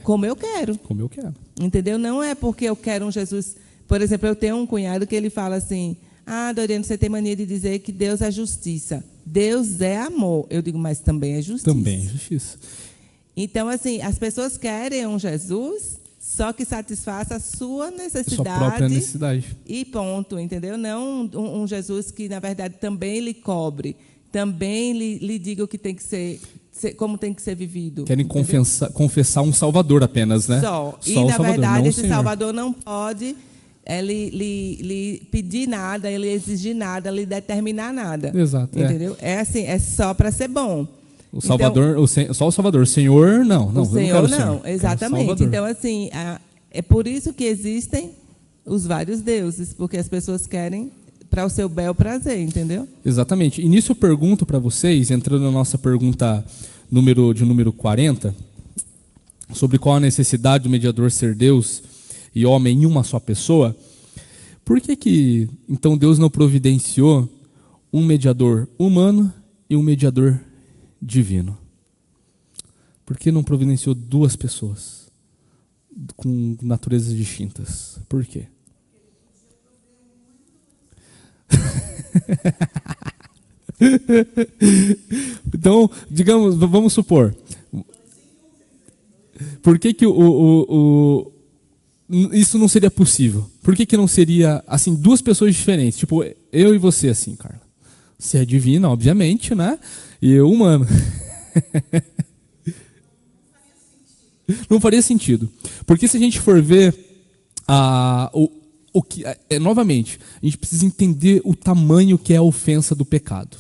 como eu quero. Como eu quero. Entendeu? Não é porque eu quero um Jesus... Por exemplo, eu tenho um cunhado que ele fala assim, Doriane, você tem mania de dizer que Deus é justiça. Deus é amor. Eu digo, mas também é justiça. Também é justiça. Então, assim, as pessoas querem um Jesus só que satisfaça a sua necessidade. Sua própria necessidade. E ponto, entendeu? Não um Jesus que, na verdade, também lhe cobre, também lhe diga o que tem que ser, como tem que ser vivido. Querem confessar um Salvador apenas, né? Só. E, o na Salvador, verdade, não esse Senhor. Salvador não pode lhe pedir nada, ele exigir nada, lhe determinar nada. Exato. Entendeu? É assim, é só para ser bom. O Salvador, só o Salvador. O Senhor, não. O Senhor, não. Senhor. Exatamente. Então, assim, é por isso que existem os vários deuses, porque as pessoas querem para o seu bel prazer, entendeu? Exatamente. E nisso eu pergunto para vocês, entrando na nossa pergunta número 40, sobre qual a necessidade do mediador ser Deus e homem em uma só pessoa, por que então Deus não providenciou um mediador humano e um mediador divino? Por que não providenciou duas pessoas com naturezas distintas? Por quê? Então, digamos, vamos supor, por que isso não seria possível? Por que não seria assim duas pessoas diferentes? Tipo, eu e você, assim, Carla. Você é divina, obviamente, né? E eu humano. Não faria sentido. Porque se a gente for ver novamente, a gente precisa entender o tamanho que é a ofensa do pecado.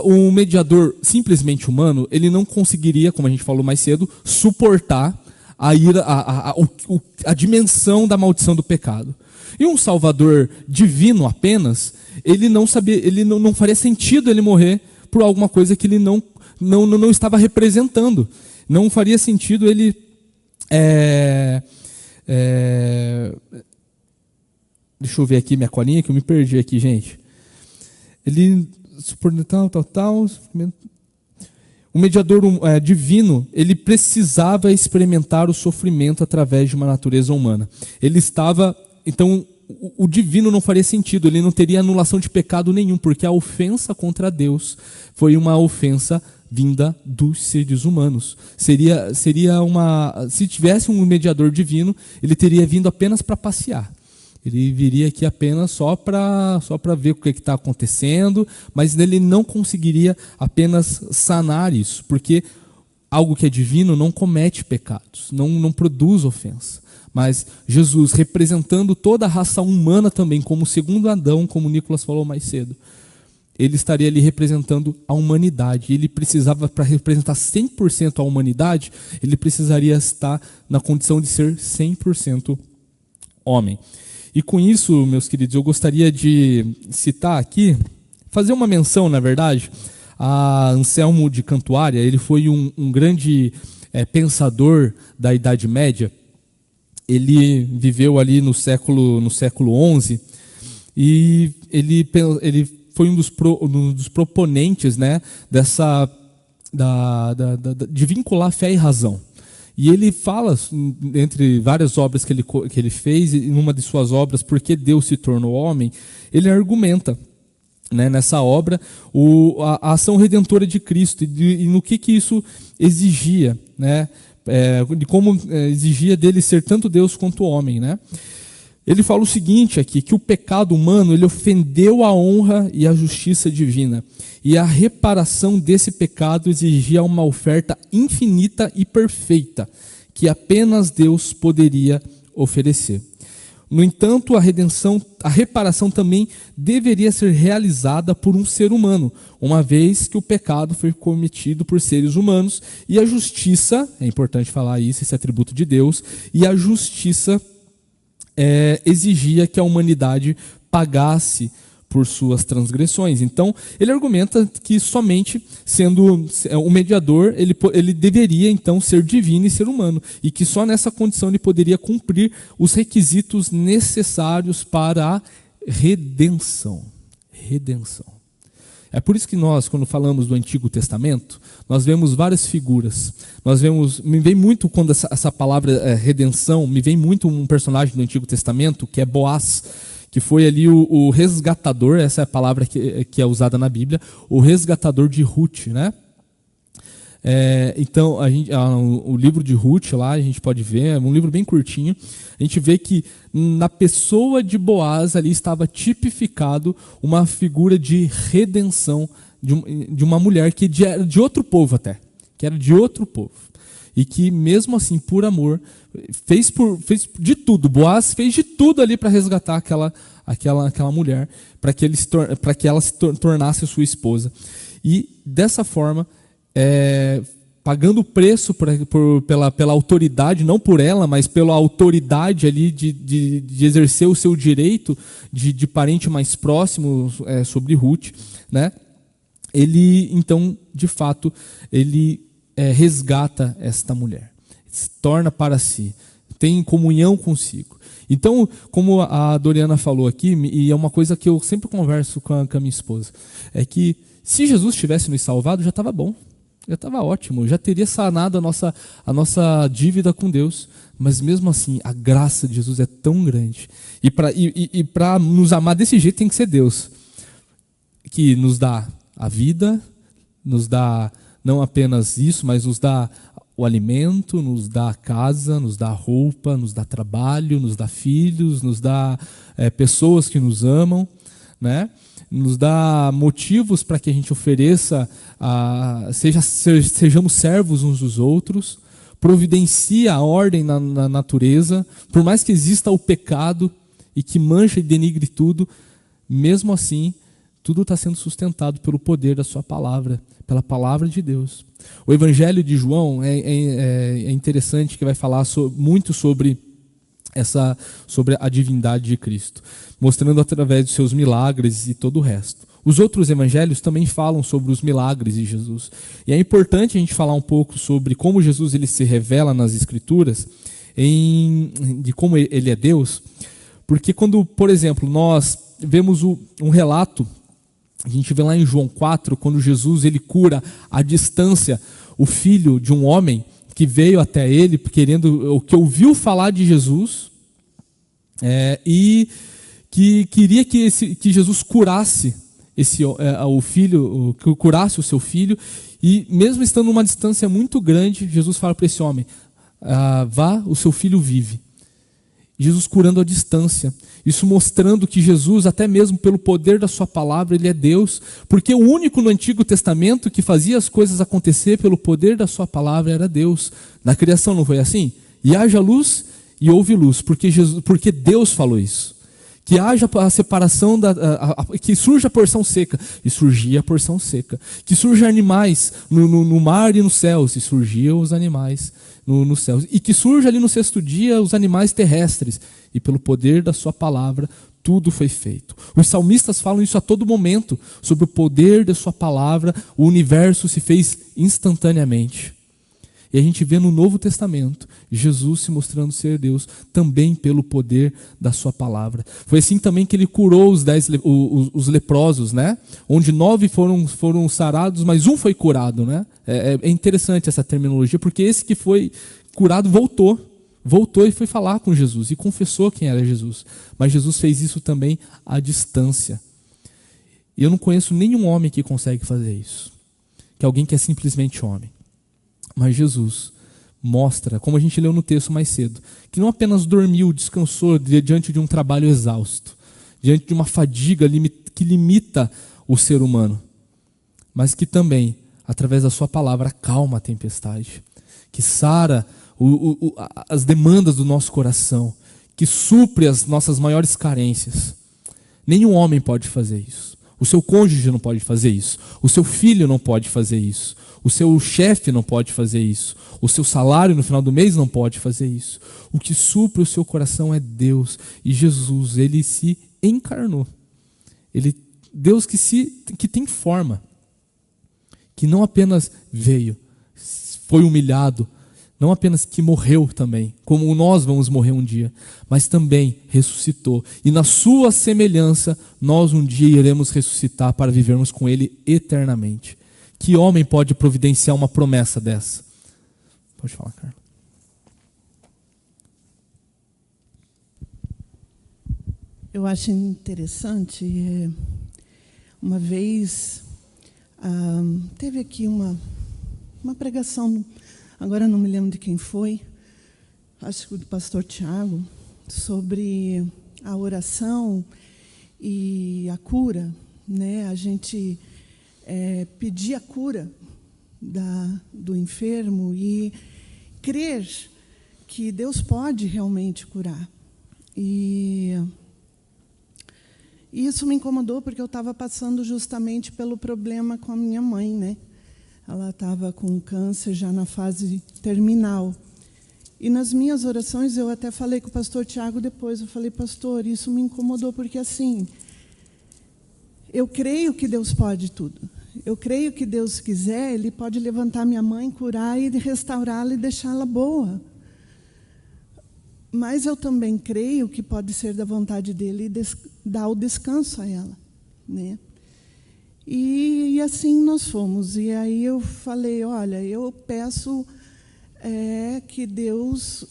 Um mediador simplesmente humano, ele não conseguiria, como a gente falou mais cedo, suportar a dimensão da maldição do pecado. E um salvador divino apenas, ele não faria sentido ele morrer por alguma coisa que ele não estava representando. Não faria sentido ele deixa eu ver aqui minha colinha, que eu me perdi aqui, gente. Ele o mediador divino, ele precisava experimentar o sofrimento através de uma natureza humana. Ele estava, então, o divino não faria sentido, ele não teria anulação de pecado nenhum, porque a ofensa contra Deus foi uma ofensa vinda dos seres humanos. Se tivesse um mediador divino, ele teria vindo apenas para passear. Ele viria aqui apenas só para ver o que está acontecendo, mas ele não conseguiria apenas sanar isso, porque algo que é divino não comete pecados, não produz ofensa. Mas Jesus, representando toda a raça humana também, como o segundo Adão, como o Nicolas falou mais cedo, ele estaria ali representando a humanidade. Ele precisava, para representar 100% a humanidade, ele precisaria estar na condição de ser 100% homem. E com isso, meus queridos, eu gostaria de citar aqui, fazer uma menção, na verdade, a Anselmo de Cantuária. Ele foi um grande pensador da Idade Média. Ele viveu ali no século XI e ele foi um dos proponentes, né, de vincular fé e razão. E ele fala, entre várias obras que ele fez, em uma de suas obras, Por que Deus se tornou homem, ele argumenta, né, nessa obra a ação redentora de Cristo e no que isso exigia, né, de como exigia dele ser tanto Deus quanto homem, né? Ele fala o seguinte aqui, que o pecado humano ele ofendeu a honra e a justiça divina, e a reparação desse pecado exigia uma oferta infinita e perfeita, que apenas Deus poderia oferecer. No entanto, a reparação também deveria ser realizada por um ser humano, uma vez que o pecado foi cometido por seres humanos, e a justiça, é importante falar isso, esse atributo de Deus, e a justiça exigia que a humanidade pagasse por suas transgressões. Então, ele argumenta que somente sendo o mediador, ele deveria então ser divino e ser humano, e que só nessa condição ele poderia cumprir os requisitos necessários para a redenção. Redenção. É por isso que nós, quando falamos do Antigo Testamento, nós vemos várias figuras. Me vem muito, quando essa palavra redenção, me vem muito um personagem do Antigo Testamento, que é Boaz, que foi ali o resgatador, essa é a palavra que é usada na Bíblia, o resgatador de Ruth, né? Então, o livro de Ruth lá, a gente pode ver, é um livro bem curtinho, a gente vê que na pessoa de Boaz ali estava tipificado uma figura de redenção de uma mulher que era de outro povo até, que era de outro povo. E que mesmo assim, por amor, fez de tudo. Boaz fez de tudo ali para resgatar aquela mulher, para que ela se tornasse sua esposa. E dessa forma, pagando o preço pela autoridade, não por ela, mas pela autoridade ali de exercer o seu direito de parente mais próximo sobre Ruth, né? Ele, então, de fato, ele resgata esta mulher, se torna para si, tem comunhão consigo. Então, como a Doriana falou aqui, e é uma coisa que eu sempre converso com a minha esposa, é que se Jesus tivesse nos salvado, já estava bom, já estava ótimo, já teria sanado a nossa dívida com Deus. Mas mesmo assim, a graça de Jesus é tão grande. E para nos amar desse jeito tem que ser Deus, que nos dá a vida, nos dá não apenas isso, mas nos dá o alimento, nos dá a casa, nos dá a roupa, nos dá trabalho, nos dá filhos, nos dá pessoas que nos amam, né? Nos dá motivos para que a gente ofereça, sejamos servos uns dos outros, providencia a ordem na natureza, por mais que exista o pecado e que mancha e denigre tudo, mesmo assim, tudo está sendo sustentado pelo poder da sua palavra, pela palavra de Deus. O Evangelho de João é interessante, que vai falar muito sobre a divindade de Cristo, mostrando através dos seus milagres e todo o resto. Os outros evangelhos também falam sobre os milagres de Jesus. E é importante a gente falar um pouco sobre como Jesus ele se revela nas Escrituras, de como ele é Deus, porque quando, por exemplo, nós vemos um relato, a gente vê lá em João 4, quando Jesus ele cura à distância o filho de um homem que veio até ele, que ouviu falar de Jesus, e que queria que Jesus curasse o filho, que curasse o seu filho, e mesmo estando numa distância muito grande, Jesus fala para esse homem: vá, o seu filho vive. Jesus curando à distância, isso mostrando que Jesus, até mesmo pelo poder da sua palavra, ele é Deus, porque o único no Antigo Testamento que fazia as coisas acontecer pelo poder da sua palavra era Deus. Na criação não foi assim? E haja luz e houve luz, porque Deus falou isso. Que haja a separação, que surja a porção seca, e surgia a porção seca. Que surja animais no mar e nos céus, e surgiam os animais nos céus. E que surja ali no sexto dia os animais terrestres, e pelo poder da sua palavra, tudo foi feito. Os salmistas falam isso a todo momento, sobre o poder da sua palavra, o universo se fez instantaneamente. E a gente vê no Novo Testamento Jesus se mostrando ser Deus também pelo poder da sua palavra. Foi assim também que ele curou os leprosos, né? Onde 9 foram sarados, mas um foi curado, né? É interessante essa terminologia, porque esse que foi curado voltou e foi falar com Jesus e confessou quem era Jesus. Mas Jesus fez isso também à distância. E eu não conheço nenhum homem que consegue fazer isso, que é alguém que é simplesmente homem. Mas Jesus mostra, como a gente leu no texto mais cedo, que não apenas dormiu, descansou diante de um trabalho exausto, diante de uma fadiga que limita o ser humano, mas que também, através da sua palavra, acalma a tempestade, que sara as demandas do nosso coração, que supre as nossas maiores carências. Nenhum homem pode fazer isso. O seu cônjuge não pode fazer isso. O seu filho não pode fazer isso. O seu chefe não pode fazer isso. O seu salário no final do mês não pode fazer isso. O que supre o seu coração é Deus. E Jesus, ele se encarnou. Deus que tem forma. Que não apenas veio, foi humilhado, não apenas que morreu também, como nós vamos morrer um dia, mas também ressuscitou. E na sua semelhança, nós um dia iremos ressuscitar para vivermos com Ele eternamente. Que homem pode providenciar uma promessa dessa? Pode falar, Carla. Eu acho interessante, uma vez teve aqui uma uma pregação, agora não me lembro de quem foi, acho que do pastor Tiago, sobre a oração e a cura, né? A gente pedir a cura do enfermo e crer que Deus pode realmente curar. E isso me incomodou porque eu estava passando justamente pelo problema com a minha mãe, né? Ela estava com câncer já na fase terminal. E nas minhas orações, eu até falei com o pastor Tiago depois, eu falei, pastor, isso me incomodou, porque assim, eu creio que Deus pode tudo. Eu creio que Deus quiser, Ele pode levantar minha mãe, curar e restaurá-la e deixá-la boa. Mas eu também creio que pode ser da vontade dEle dar o descanso a ela, né? E assim nós fomos. E aí eu falei, olha, eu peço que Deus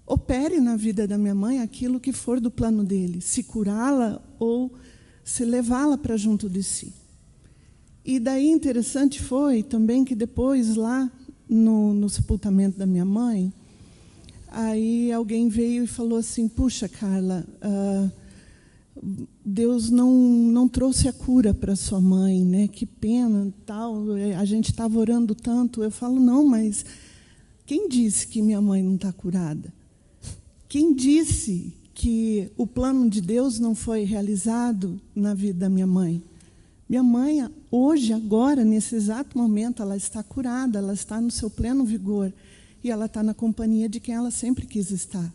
opere na vida da minha mãe aquilo que for do plano dEle, se curá-la ou se levá-la para junto de si. E daí interessante foi também que depois, lá no sepultamento da minha mãe, aí alguém veio e falou assim, puxa, Carla, Deus não trouxe a cura para sua mãe, né? Que pena, tal. A gente estava orando tanto. Eu falo, não, mas quem disse que minha mãe não está curada? Quem disse que o plano de Deus não foi realizado na vida da minha mãe? Minha mãe, hoje, agora, nesse exato momento, ela está curada, ela está no seu pleno vigor e ela está na companhia de quem ela sempre quis estar.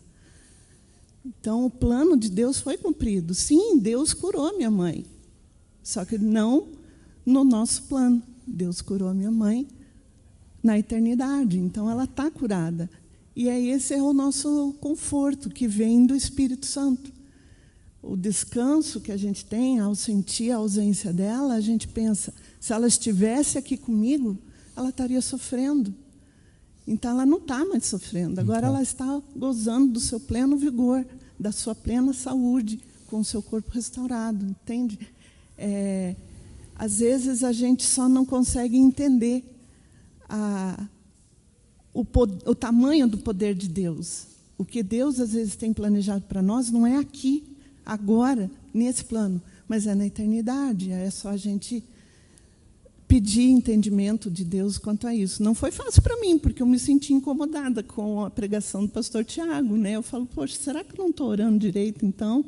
Então, o plano de Deus foi cumprido. Sim, Deus curou minha mãe, só que não no nosso plano. Deus curou minha mãe na eternidade, então ela está curada. E aí esse é o nosso conforto, que vem do Espírito Santo. O descanso que a gente tem ao sentir a ausência dela, a gente pensa, se ela estivesse aqui comigo, ela estaria sofrendo. Então, ela não está mais sofrendo. Agora, ela está gozando do seu pleno vigor, da sua plena saúde, com o seu corpo restaurado, entende? Às vezes, a gente só não consegue entender o tamanho do poder de Deus. O que Deus, às vezes, tem planejado para nós não é aqui, agora, nesse plano, mas é na eternidade. É só a gente pedir entendimento de Deus quanto a isso. Não foi fácil para mim, porque eu me senti incomodada com a pregação do pastor Tiago, né? Eu falo, poxa, será que eu não estou orando direito, então?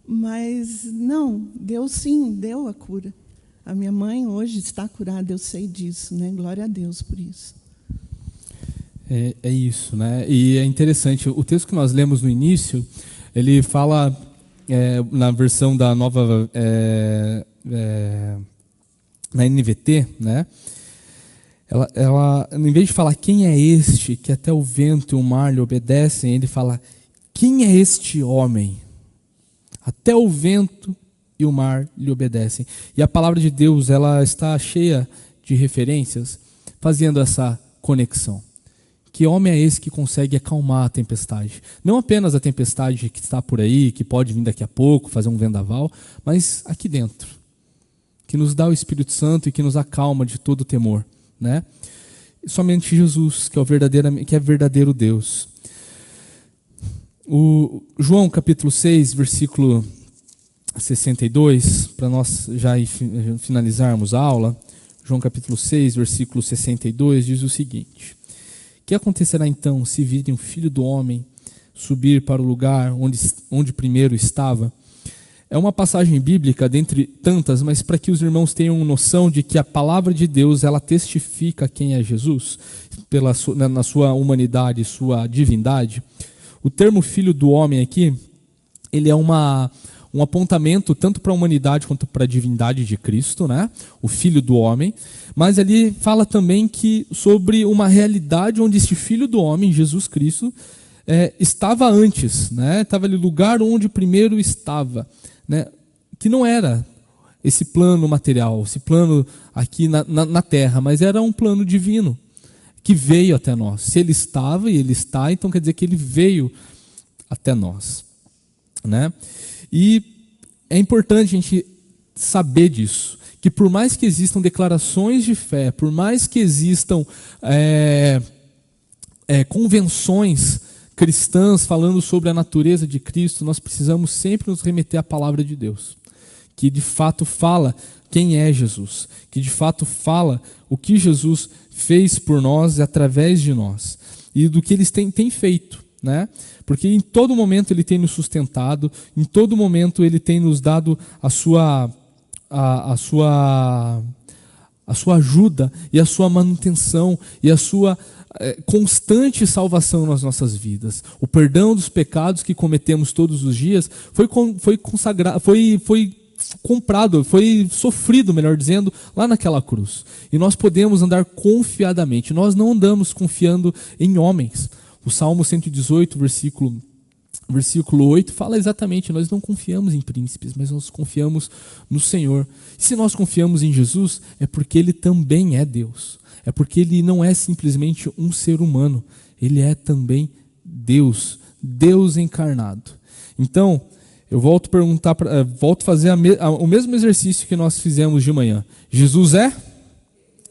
Mas, não, Deus sim, deu a cura. A minha mãe hoje está curada, eu sei disso, né? Glória a Deus por isso. É isso, né? E é interessante, o texto que nós lemos no início, ele fala, na versão da nova... na NVT, né? Ela, em vez de falar quem é este que até o vento e o mar lhe obedecem, ele fala quem é este homem? Até o vento e o mar lhe obedecem. E a palavra de Deus, ela está cheia de referências, fazendo essa conexão. Que homem é esse que consegue acalmar a tempestade? Não apenas a tempestade que está por aí, que pode vir daqui a pouco, fazer um vendaval, mas aqui dentro, que nos dá o Espírito Santo e que nos acalma de todo temor, né? Somente Jesus, que é verdadeiro Deus. O João capítulo 6, versículo 62, para nós já finalizarmos a aula, João capítulo 6, versículo 62, diz o seguinte: que acontecerá então se virem o Filho do Homem subir para o lugar onde primeiro estava? É uma passagem bíblica, dentre tantas, mas para que os irmãos tenham noção de que a palavra de Deus, ela testifica quem é Jesus, na sua humanidade, sua divindade. O termo Filho do Homem aqui, ele é um apontamento tanto para a humanidade quanto para a divindade de Cristo, né? O Filho do Homem. Mas ali fala também sobre uma realidade onde este Filho do Homem, Jesus Cristo, estava antes, né? Estava ali no lugar onde primeiro estava. Né, que não era esse plano material, esse plano aqui na terra, mas era um plano divino que veio até nós. Se ele estava e ele está, então quer dizer que ele veio até nós, né? E é importante a gente saber disso, que por mais que existam declarações de fé, por mais que existam convenções cristãs falando sobre a natureza de Cristo, nós precisamos sempre nos remeter à palavra de Deus, que de fato fala quem é Jesus, que de fato fala o que Jesus fez por nós e através de nós, e do que Ele tem feito, né? Porque em todo momento Ele tem nos sustentado, em todo momento Ele tem nos dado a sua ajuda e a sua manutenção e a sua constante salvação nas nossas vidas. O perdão dos pecados que cometemos todos os dias foi consagrado, foi comprado, foi sofrido, melhor dizendo, lá naquela cruz. E nós podemos andar confiadamente. Nós não andamos confiando em homens. O Salmo 118, versículo 8, fala exatamente, nós não confiamos em príncipes, mas nós confiamos no Senhor. E se nós confiamos em Jesus, é porque Ele também é Deus. É porque Ele não é simplesmente um ser humano. Ele é também Deus, Deus encarnado. Então, eu volto a fazer o mesmo exercício que nós fizemos de manhã. Jesus é?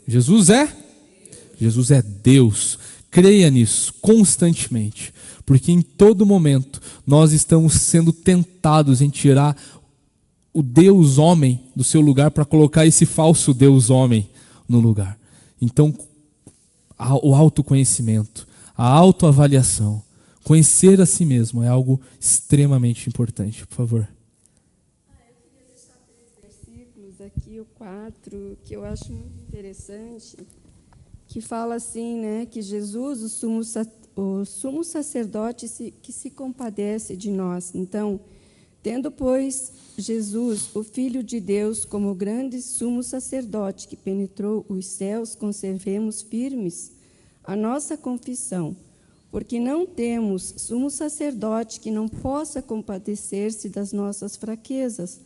Jesus é? Jesus é Deus. Creia nisso constantemente, porque em todo momento nós estamos sendo tentados em tirar o Deus homem do seu lugar para colocar esse falso Deus homem no lugar. Então, o autoconhecimento, a autoavaliação, conhecer a si mesmo é algo extremamente importante. Por favor. Eu queria deixar 3 versículos aqui, o 4, que eu acho muito interessante, que fala assim, né, que Jesus, o sumo sacerdote que se compadece de nós. Então, tendo, pois, Jesus, o Filho de Deus, como grande sumo sacerdote que penetrou os céus, conservemos firmes a nossa confissão, porque não temos sumo sacerdote que não possa compadecer-se das nossas fraquezas.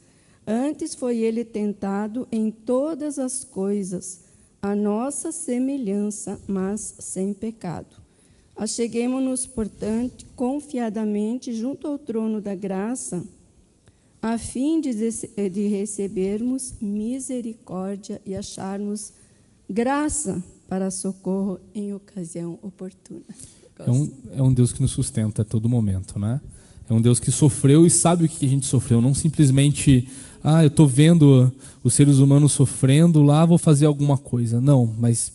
Antes foi ele tentado em todas as coisas, a nossa semelhança, mas sem pecado. Acheguemo-nos, portanto, confiadamente junto ao trono da graça, a fim de recebermos misericórdia e acharmos graça para socorro em ocasião oportuna. É um Deus que nos sustenta a todo momento, né? É um Deus que sofreu e sabe o que a gente sofreu, não simplesmente, eu estou vendo os seres humanos sofrendo lá, vou fazer alguma coisa. Não, mas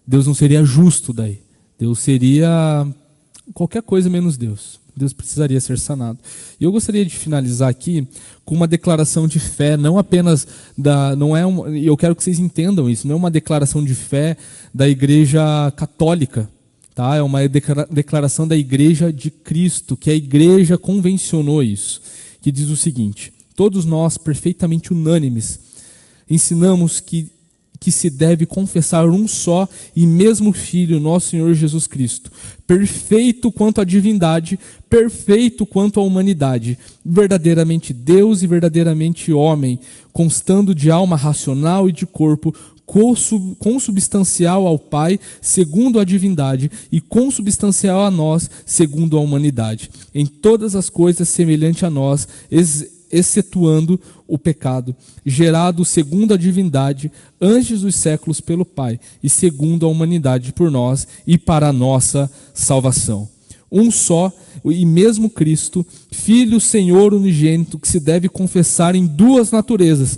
Deus não seria justo daí. Deus seria qualquer coisa menos Deus. Deus precisaria ser sanado. E eu gostaria de finalizar aqui com uma declaração de fé, não apenas e eu quero que vocês entendam isso, não é uma declaração de fé da Igreja Católica, tá? É uma declaração da Igreja de Cristo, que a Igreja convencionou isso, que diz o seguinte: todos nós, perfeitamente unânimes, ensinamos que se deve confessar um só e mesmo Filho, nosso Senhor Jesus Cristo, perfeito quanto à divindade, perfeito quanto à humanidade, verdadeiramente Deus e verdadeiramente homem, constando de alma racional e de corpo, consubstancial ao Pai, segundo a divindade, e consubstancial a nós, segundo a humanidade. Em todas as coisas semelhante a nós, excetuando o pecado, gerado segundo a divindade, antes dos séculos pelo Pai, e segundo a humanidade por nós e para a nossa salvação. Um só e mesmo Cristo, Filho, Senhor unigênito, que se deve confessar em duas naturezas,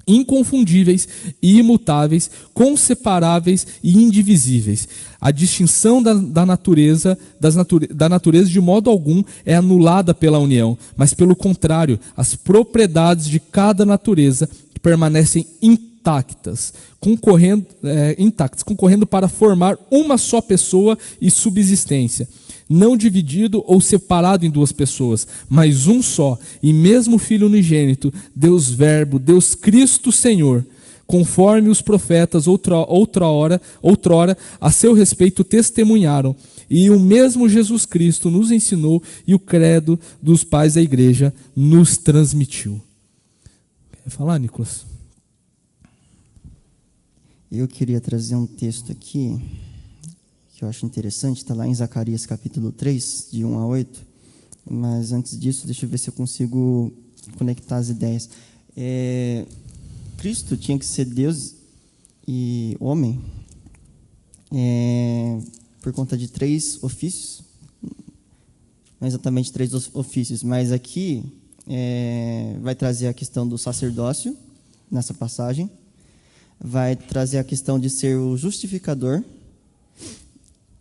inconfundíveis e imutáveis, conseparáveis e indivisíveis. A distinção da natureza de modo algum é anulada pela união, mas pelo contrário, as propriedades de cada natureza permanecem intactas, concorrendo para formar uma só pessoa e subsistência, não dividido ou separado em duas pessoas, mas um só, e mesmo Filho unigênito, Deus Verbo, Deus Cristo Senhor, conforme os profetas outrora a seu respeito testemunharam, e o mesmo Jesus Cristo nos ensinou e o credo dos pais da igreja nos transmitiu. Quer falar, Nicolas? Eu queria trazer um texto aqui que eu acho interessante, está lá em Zacarias capítulo 3, de 1 a 8, mas antes disso, deixa eu ver se eu consigo conectar as ideias. Cristo tinha que ser Deus e homem, por conta de 3 ofícios, não exatamente 3 ofícios, mas aqui vai trazer a questão do sacerdócio, nessa passagem, vai trazer a questão de ser o justificador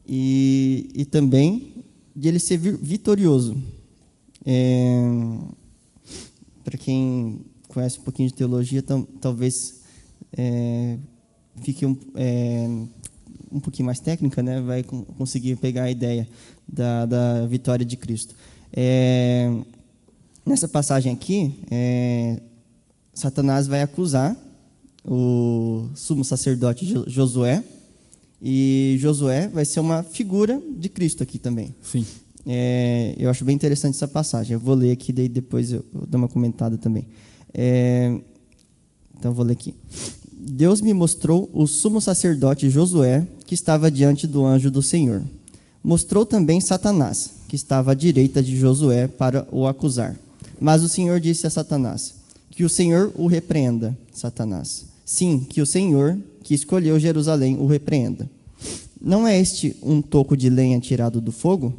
e também de ele ser vitorioso. Para quem conhece um pouquinho de teologia, talvez fique um pouquinho mais técnica, né? Vai conseguir pegar a ideia da vitória de Cristo. Nessa passagem aqui, Satanás vai acusar o sumo sacerdote Josué, e Josué vai ser uma figura de Cristo aqui também. Sim. Eu acho bem interessante essa passagem. Eu vou ler aqui, daí depois eu dou uma comentada também. Então, eu vou ler aqui. Deus me mostrou o sumo sacerdote Josué, que estava diante do anjo do Senhor. Mostrou também Satanás, que estava à direita de Josué, para o acusar. Mas o Senhor disse a Satanás: que o Senhor o repreenda, Satanás. Sim, que o Senhor, que escolheu Jerusalém, o repreenda. Não é este um toco de lenha tirado do fogo?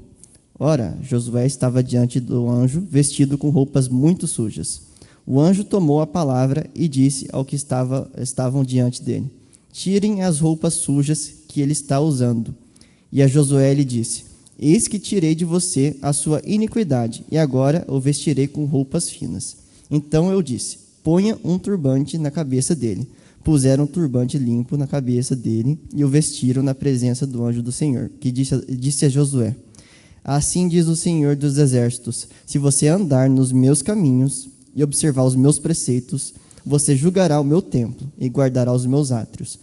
Ora, Josué estava diante do anjo, vestido com roupas muito sujas. O anjo tomou a palavra e disse ao que estavam diante dele: tirem as roupas sujas que ele está usando. E a Josué lhe disse: eis que tirei de você a sua iniquidade, e agora o vestirei com roupas finas. Então eu disse: ponha um turbante na cabeça dele. Puseram um turbante limpo na cabeça dele e o vestiram na presença do anjo do Senhor, que disse a Josué: assim diz o Senhor dos Exércitos: se você andar nos meus caminhos e observar os meus preceitos, você julgará o meu templo e guardará os meus átrios.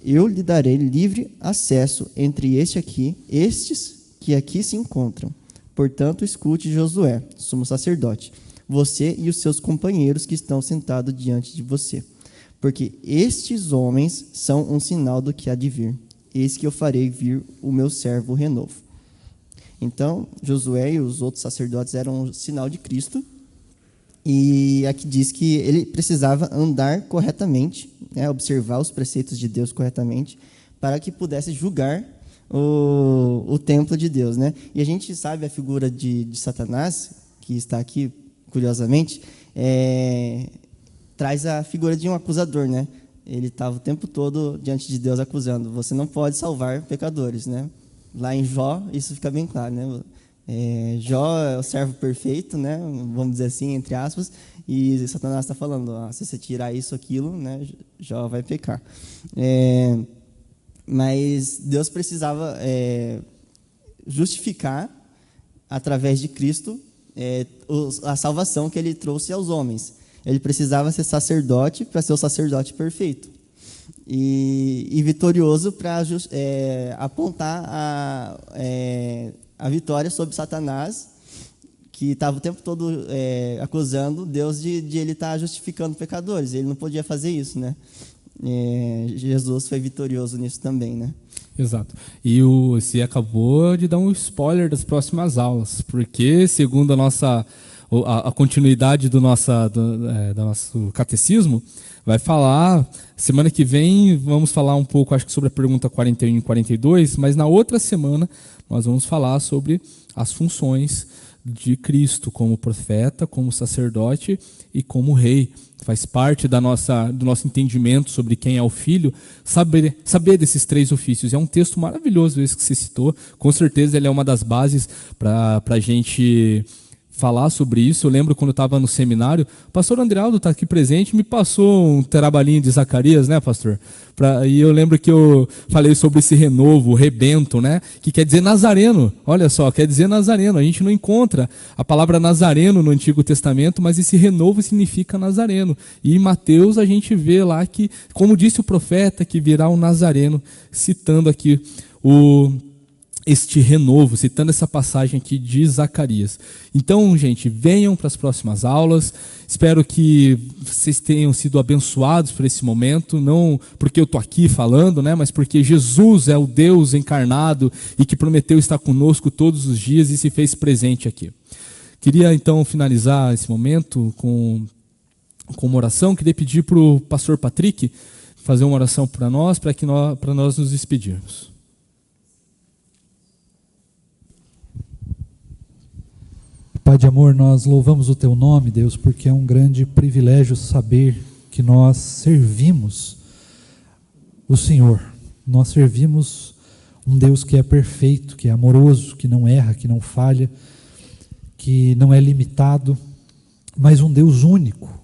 Eu lhe darei livre acesso entre estes que aqui se encontram. Portanto, escute, Josué, sumo sacerdote, você e os seus companheiros que estão sentados diante de você. Porque estes homens são um sinal do que há de vir. Eis que eu farei vir o meu servo renovo. Então, Josué e os outros sacerdotes eram um sinal de Cristo. E aqui diz que ele precisava andar corretamente, né, observar os preceitos de Deus corretamente, para que pudesse julgar o templo de Deus, né? E a gente sabe a figura de Satanás, que está aqui, curiosamente, traz a figura de um acusador, né? Ele estava o tempo todo diante de Deus acusando: você não pode salvar pecadores, né? Lá em Jó, isso fica bem claro, né? Jó é o servo perfeito, né? Vamos dizer assim, entre aspas, e Satanás está falando: se você tirar isso, aquilo, né? Jó vai pecar. Mas Deus precisava justificar, através de Cristo, a salvação que ele trouxe aos homens. Ele precisava ser sacerdote para ser o sacerdote perfeito. E vitorioso para apontar a vitória sobre Satanás, que estava o tempo todo acusando Deus de ele estar justificando pecadores. Ele não podia fazer isso, né? Jesus foi vitorioso nisso também, né? Exato. E você acabou de dar um spoiler das próximas aulas, porque segundo a continuidade do nosso catecismo, vai falar, semana que vem vamos falar um pouco, acho que sobre a pergunta 41 e 42, mas na outra semana nós vamos falar sobre as funções de Cristo como profeta, como sacerdote e como rei. Faz parte do nosso entendimento sobre quem é o Filho, saber desses 3 ofícios. É um texto maravilhoso esse que você citou, com certeza ele é uma das bases para a gente falar sobre isso. Eu lembro quando eu estava no seminário, o pastor Andrealdo está aqui presente, me passou um trabalhinho de Zacarias, né, pastor? E eu lembro que eu falei sobre esse renovo, rebento, né? Que quer dizer nazareno. Olha só, quer dizer nazareno. A gente não encontra a palavra nazareno no Antigo Testamento, mas esse renovo significa nazareno. E em Mateus a gente vê lá que, como disse o profeta, que virá um nazareno, citando aqui este renovo, citando essa passagem aqui de Zacarias. Então, gente, venham para as próximas aulas. Espero que vocês tenham sido abençoados por esse momento, não porque eu estou aqui falando, né, mas porque Jesus é o Deus encarnado e que prometeu estar conosco todos os dias e se fez presente aqui. Queria, então, finalizar esse momento com com uma oração. Queria pedir para o pastor Patrick fazer uma oração para nós nos despedirmos. Pai de amor, nós louvamos o Teu nome, Deus, porque é um grande privilégio saber que nós servimos o Senhor. Nós servimos um Deus que é perfeito, que é amoroso, que não erra, que não falha, que não é limitado, mas um Deus único,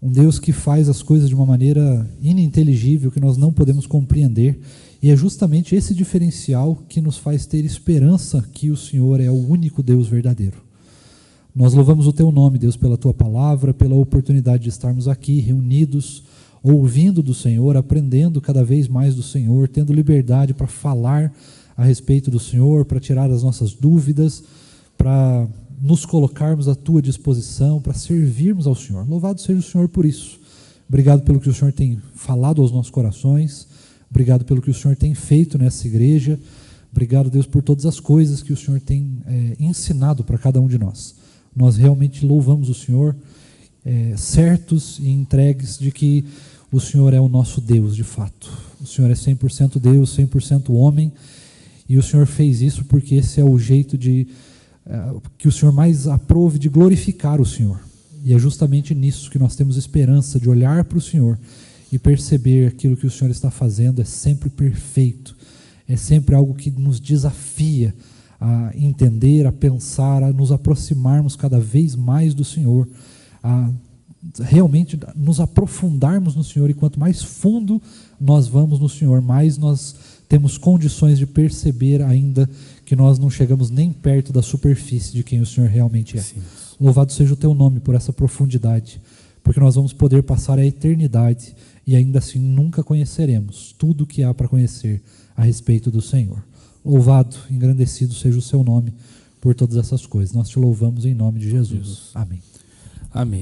um Deus que faz as coisas de uma maneira ininteligível, que nós não podemos compreender, e é justamente esse diferencial que nos faz ter esperança que o Senhor é o único Deus verdadeiro. Nós louvamos o Teu nome, Deus, pela Tua palavra, pela oportunidade de estarmos aqui reunidos, ouvindo do Senhor, aprendendo cada vez mais do Senhor, tendo liberdade para falar a respeito do Senhor, para tirar as nossas dúvidas, para nos colocarmos à Tua disposição, para servirmos ao Senhor. Louvado seja o Senhor por isso. Obrigado pelo que o Senhor tem falado aos nossos corações, obrigado pelo que o Senhor tem feito nessa igreja, obrigado, Deus, por todas as coisas que o Senhor tem ensinado para cada um de nós. Nós realmente louvamos o Senhor, certos e entregues de que o Senhor é o nosso Deus, de fato. O Senhor é 100% Deus, 100% homem, e o Senhor fez isso porque esse é o jeito que o Senhor mais aprove de glorificar o Senhor. E é justamente nisso que nós temos esperança, de olhar para o Senhor e perceber aquilo que o Senhor está fazendo é sempre perfeito, é sempre algo que nos desafia a entender, a pensar, a nos aproximarmos cada vez mais do Senhor, a realmente nos aprofundarmos no Senhor, e quanto mais fundo nós vamos no Senhor, mais nós temos condições de perceber ainda que nós não chegamos nem perto da superfície de quem o Senhor realmente é. Sim. Louvado seja o Teu nome por essa profundidade, porque nós vamos poder passar a eternidade e ainda assim nunca conheceremos tudo o que há para conhecer a respeito do Senhor. Louvado, engrandecido seja o Seu nome por todas essas coisas. Nós Te louvamos em nome de Jesus. Amém. Amém.